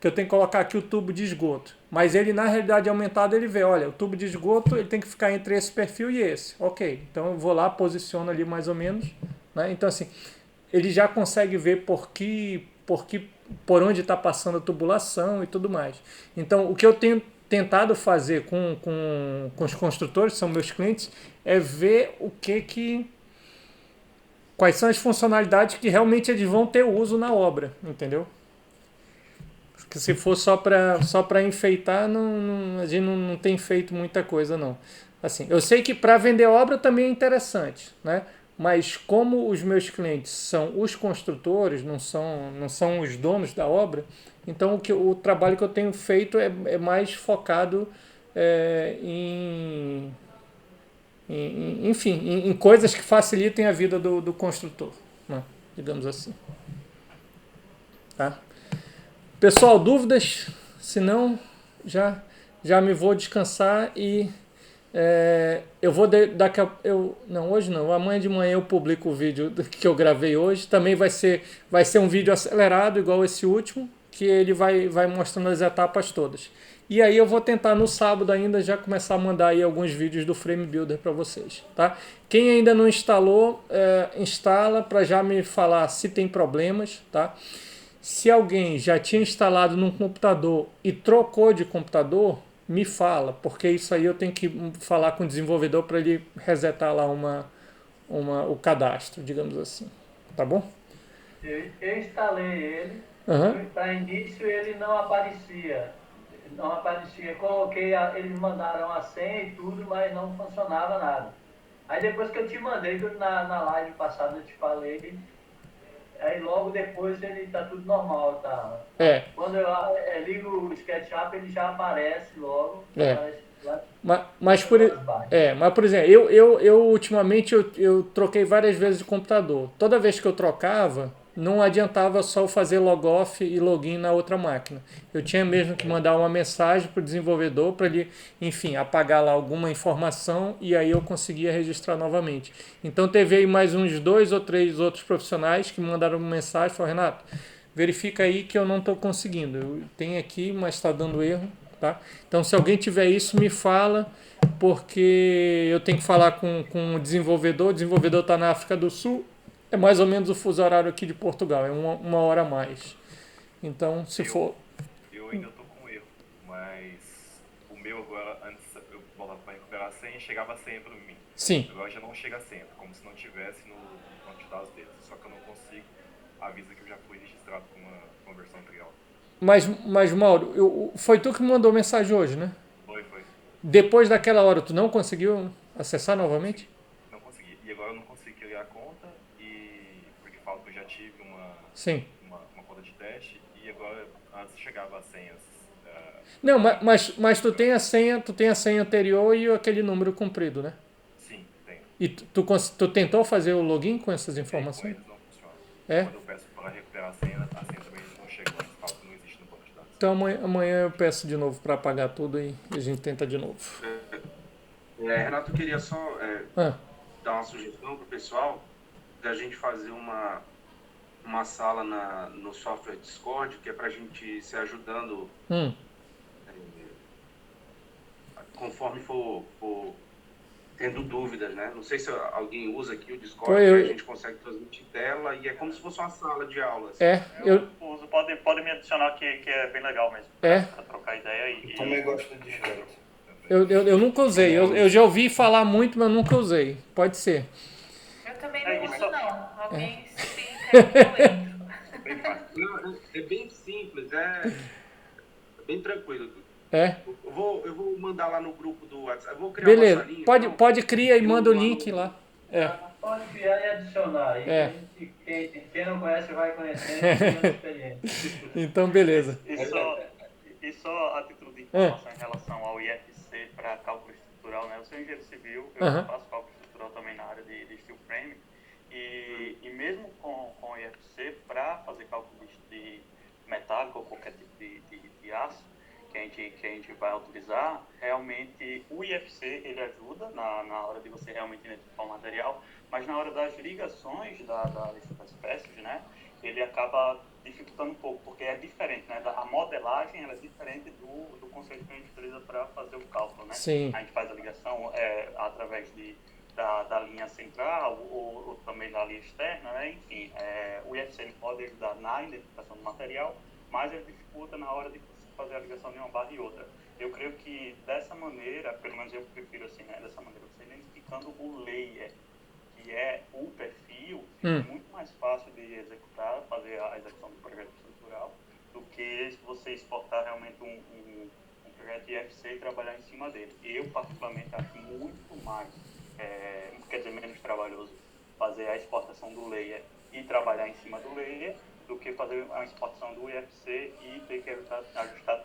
A: que eu tenho que colocar aqui o tubo de esgoto. Mas ele, na realidade aumentada, ele vê, olha, o tubo de esgoto ele tem que ficar entre esse perfil e esse. Ok, então eu vou lá, posiciono ali mais ou menos. Né? Então, assim, ele já consegue ver por onde está passando a tubulação e tudo mais. Então, o que eu tenho tentado fazer com os construtores, que são meus clientes, é ver quais são as funcionalidades que realmente eles vão ter uso na obra, entendeu? Porque se for só para enfeitar, a gente não tem feito muita coisa, não. Assim, eu sei que para vender obra também é interessante, né? Mas como os meus clientes são os construtores, não são os donos da obra, então o trabalho que eu tenho feito é mais focado em coisas que facilitem a vida do construtor, né? Digamos assim. Tá? Pessoal, dúvidas? Se não, já me vou descansar e eu vou não, hoje não, amanhã de manhã eu publico o vídeo que eu gravei hoje. Também vai ser um vídeo acelerado, igual esse último, que ele vai mostrando as etapas todas. E aí eu vou tentar no sábado ainda já começar a mandar aí alguns vídeos do Frame Builder para vocês, tá? Quem ainda não instalou, instala para já me falar se tem problemas, tá? Se alguém já tinha instalado num computador e trocou de computador, me fala, porque isso aí eu tenho que falar com o desenvolvedor para ele resetar lá o cadastro, digamos assim, tá bom?
I: Eu instalei ele, para início ele não aparecia, coloquei, eles mandaram a senha e tudo, mas não funcionava nada. Aí depois que eu te mandei, na live passada eu te falei, aí logo depois ele tá tudo normal, tá? Quando eu ligo o SketchUp, ele já aparece logo.
A: Mas por exemplo, eu ultimamente eu troquei várias vezes de computador. Toda vez que eu trocava, não adiantava só eu fazer logoff e login na outra máquina. Eu tinha mesmo que mandar uma mensagem para o desenvolvedor para ele, enfim, apagar lá alguma informação e aí eu conseguia registrar novamente. Então teve aí mais uns 2 ou 3 outros profissionais que me mandaram uma mensagem e falaram, Renato, verifica aí que eu não estou conseguindo. Eu tenho aqui, mas está dando erro. Tá? Então se alguém tiver isso, me fala, porque eu tenho que falar com o desenvolvedor está na África do Sul. É mais ou menos o fuso horário aqui de Portugal, é uma hora a mais. Então, se for...
F: Eu ainda estou com erro, mas o meu eu agora, antes eu voltava para recuperar a senha, chegava a senha para mim.
A: Sim.
F: Agora já não chega a senha, como se não tivesse no banco de dados deles. Só que eu não consigo, avisa que eu já fui registrado com uma versão trial.
A: Mas Mauro, foi tu que me mandou mensagem hoje, né?
F: Foi.
A: Depois daquela hora, tu não conseguiu acessar novamente?
F: Não consegui. E agora eu não consigo criar a conta, porque falo que eu já tive
A: Sim.
F: uma conta de teste, e agora antes chegava as senhas.
A: Não, mas tu tem a senha anterior e aquele número comprido, né?
F: Sim, tenho.
A: E tu tentou fazer o login com essas informações?
F: Com eles não funciona.
A: É?
F: Quando eu peço para recuperar a senha também não chega mais, fala que não existe no banco de dados.
A: Então amanhã eu peço de novo para apagar tudo e a gente tenta de novo.
H: Renato, eu queria só dar uma sugestão para o pessoal da gente fazer uma sala no software Discord, que é para a gente se ajudando conforme for tendo dúvidas, né? Não sei se alguém usa aqui o Discord, a gente consegue transmitir tela e é como se fosse uma sala de aulas.
J: Eu uso, pode me adicionar que é bem legal mesmo, para trocar ideia.
G: Eu também gosto de Discord.
A: Eu nunca usei, eu já ouvi falar muito, mas nunca usei. Pode ser.
C: Eu também não uso, não. Alguém explica.
H: É bem simples, é bem tranquilo. Eu vou mandar lá no grupo do WhatsApp. Eu vou criar
A: Beleza,
H: uma salinha,
A: pode criar e manda o link lá.
I: Pode criar e adicionar. Quem não conhece vai conhecer, tem experiência.
A: Então, beleza.
J: E só a título de informação em relação ao IFC para cálculo estrutural, né? Eu sou engenheiro civil, eu faço cálculo estrutural também na área de steel frame. E mesmo com o IFC, para fazer cálculo de metálico ou qualquer tipo de aço que a gente vai utilizar, realmente o IFC ele ajuda na hora de você realmente identificar o material, mas na hora das ligações das peças, né, ele acaba dificultando um pouco, porque é diferente, né, a modelagem ela é diferente do conceito que a gente utiliza para fazer o cálculo, né?
A: Sim.
J: A gente faz a ligação através da linha central ou também da linha externa, né? Enfim, o IFC ele pode ajudar na identificação do material, mas ele dificulta na hora de fazer a ligação de uma barra e outra. Eu creio que dessa maneira, pelo menos eu prefiro assim, né? Dessa maneira, você identificando o layer, que é o perfil, fica muito mais fácil de executar, fazer a execução do projeto estrutural, do que se você exportar realmente um projeto IFC e trabalhar em cima dele. Eu, particularmente, acho muito mais, quer dizer, menos trabalhoso fazer a exportação do layer e trabalhar em cima do layer, do que fazer a exportação do IFC e ter que ajustar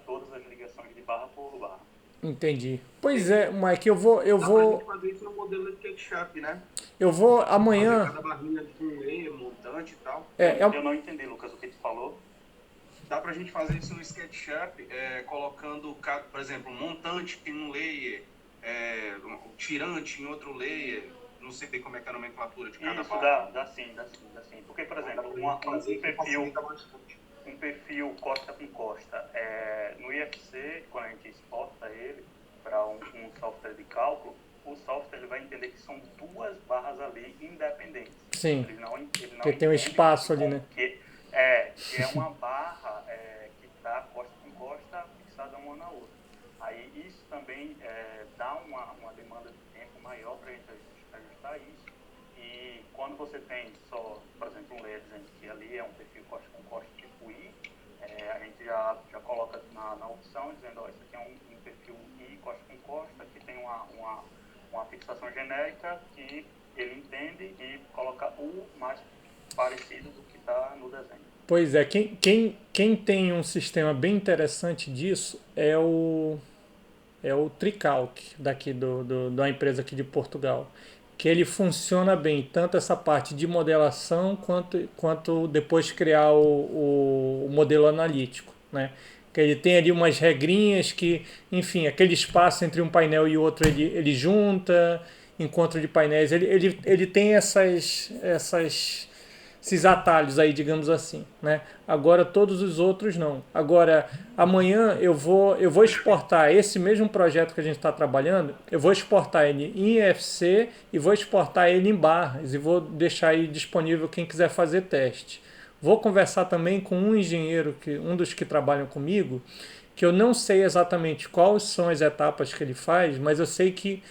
J: todas as ligações de barra por barra.
A: Entendi. Pois é, Mike, eu vou...
H: Dá pra gente fazer isso no modelo de SketchUp, né?
A: Eu vou amanhã...
H: Fazer cada barrinha de um layer, montante e tal.
J: Eu não entendi, Lucas, o que tu falou.
H: Dá pra gente fazer isso no SketchUp, colocando, por exemplo, um montante em um layer, um tirante em outro layer. Não sei como é que é a nomenclatura de cada barra.
J: Dá sim. Porque, por exemplo, um perfil costa com costa, no IFC, quando a gente exporta ele para um software de cálculo, o software ele vai entender que são duas barras ali independentes.
A: Sim,
J: ele não
A: porque tem um espaço ali, né?
J: Que é uma barra que está costa com costa fixada uma na outra. Aí isso também dá uma demanda de tempo maior para a gente ajustar isso. E quando você tem só, por exemplo, um layer dizendo que ali é um perfil costa com costa tipo I, a gente já coloca na opção dizendo, ó, isso aqui é um perfil I costa com costa, que tem uma fixação genérica que ele entende e coloca o mais parecido do que está no desenho.
A: Pois é, quem tem um sistema bem interessante disso é o Tricalc, daqui da empresa aqui de Portugal, que ele funciona bem, tanto essa parte de modelação quanto depois criar o modelo analítico, né? Que ele tem ali umas regrinhas que, enfim, aquele espaço entre um painel e outro ele junta, encontro de painéis, ele tem esses atalhos aí, digamos assim, né? Agora todos os outros não. Agora, amanhã eu vou exportar esse mesmo projeto que a gente está trabalhando, eu vou exportar ele em IFC e vou exportar ele em barras e vou deixar aí disponível quem quiser fazer teste. Vou conversar também com um engenheiro, um dos que trabalham comigo, que eu não sei exatamente quais são as etapas que ele faz, mas eu sei que,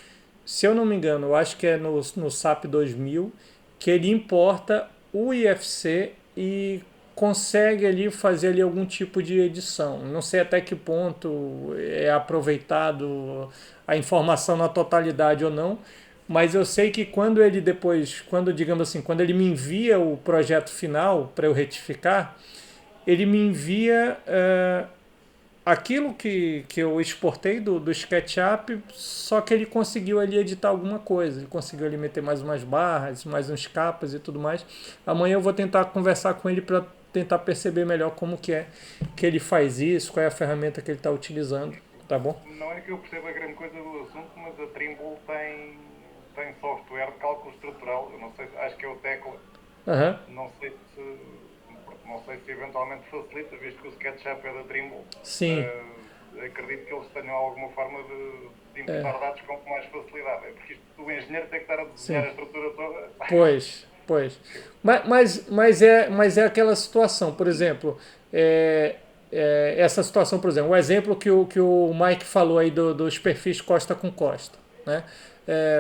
A: se eu não me engano, eu acho que é no SAP 2000, que ele importa o IFC e consegue ali fazer ali algum tipo de edição. Não sei até que ponto é aproveitado a informação na totalidade ou não, mas eu sei que quando ele depois, digamos assim, quando ele me envia o projeto final para eu retificar, ele me envia aquilo que eu exportei do SketchUp, só que ele conseguiu ali editar alguma coisa, ele conseguiu ali meter mais umas barras, mais uns capas e tudo mais. Amanhã eu vou tentar conversar com ele para tentar perceber melhor como que é que ele faz isso, qual é a ferramenta que ele está utilizando, tá bom?
D: Não é que eu perceba a grande coisa do assunto, mas a Trimble tem software de cálculo estrutural, eu não sei, acho que é o Tecla. Não sei se eventualmente facilita, visto que o SketchUp é da Trimble.
A: Sim.
D: Acredito que eles tenham alguma forma de importar dados com mais facilidade. É porque o engenheiro tem que estar a desenhar a estrutura toda.
A: Pois. Mas é aquela situação, por exemplo, essa situação, por exemplo, o exemplo que o Mike falou aí dos perfis costa com costa, né?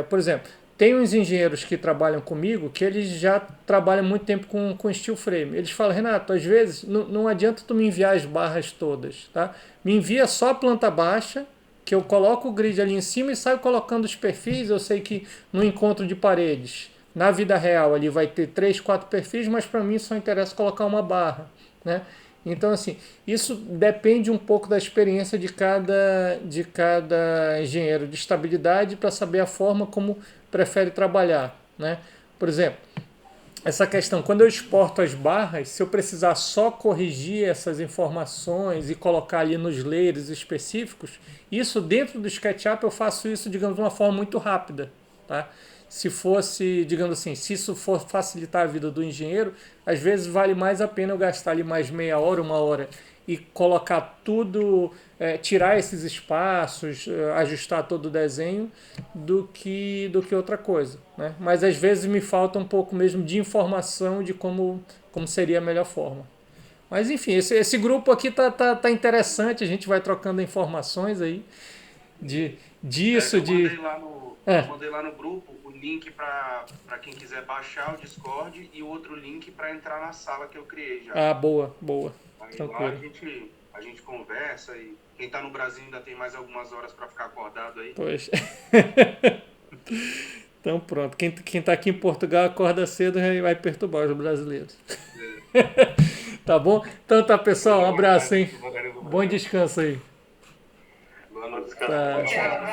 A: Por exemplo, tem uns engenheiros que trabalham comigo que eles já trabalham muito tempo com steel frame. Eles falam, Renato, às vezes não adianta tu me enviar as barras todas, tá? Me envia só a planta baixa, que eu coloco o grid ali em cima e saio colocando os perfis. Eu sei que no encontro de paredes, na vida real, ali vai ter 3, 4 perfis, mas para mim só interessa colocar uma barra, né? Então, assim, isso depende um pouco da experiência de cada engenheiro de estabilidade para saber a forma como prefere trabalhar, né? Por exemplo, essa questão, quando eu exporto as barras, se eu precisar só corrigir essas informações e colocar ali nos layers específicos, isso dentro do SketchUp eu faço isso, digamos, de uma forma muito rápida, tá? Se fosse, digamos assim, se isso for facilitar a vida do engenheiro, às vezes vale mais a pena eu gastar ali mais meia hora, 1 hora e colocar tudo, tirar esses espaços, ajustar todo o desenho do que outra coisa, né? Mas às vezes me falta um pouco mesmo de informação de como seria a melhor forma. Mas enfim, esse grupo aqui tá interessante, a gente vai trocando informações aí disso.
H: Eu mandei lá no grupo o link para quem quiser baixar o Discord e o outro link para entrar na sala que eu criei já.
A: Ah, boa.
H: Aí lá a gente conversa e quem tá no Brasil ainda tem mais algumas horas para ficar acordado aí.
A: Pois. Então pronto, quem tá aqui em Portugal acorda cedo e vai perturbar os brasileiros. Tá bom? Então tá, pessoal, um abraço, hein? Bom descanso aí.
H: Boa noite.
A: Tá.
C: Tchau, boa noite.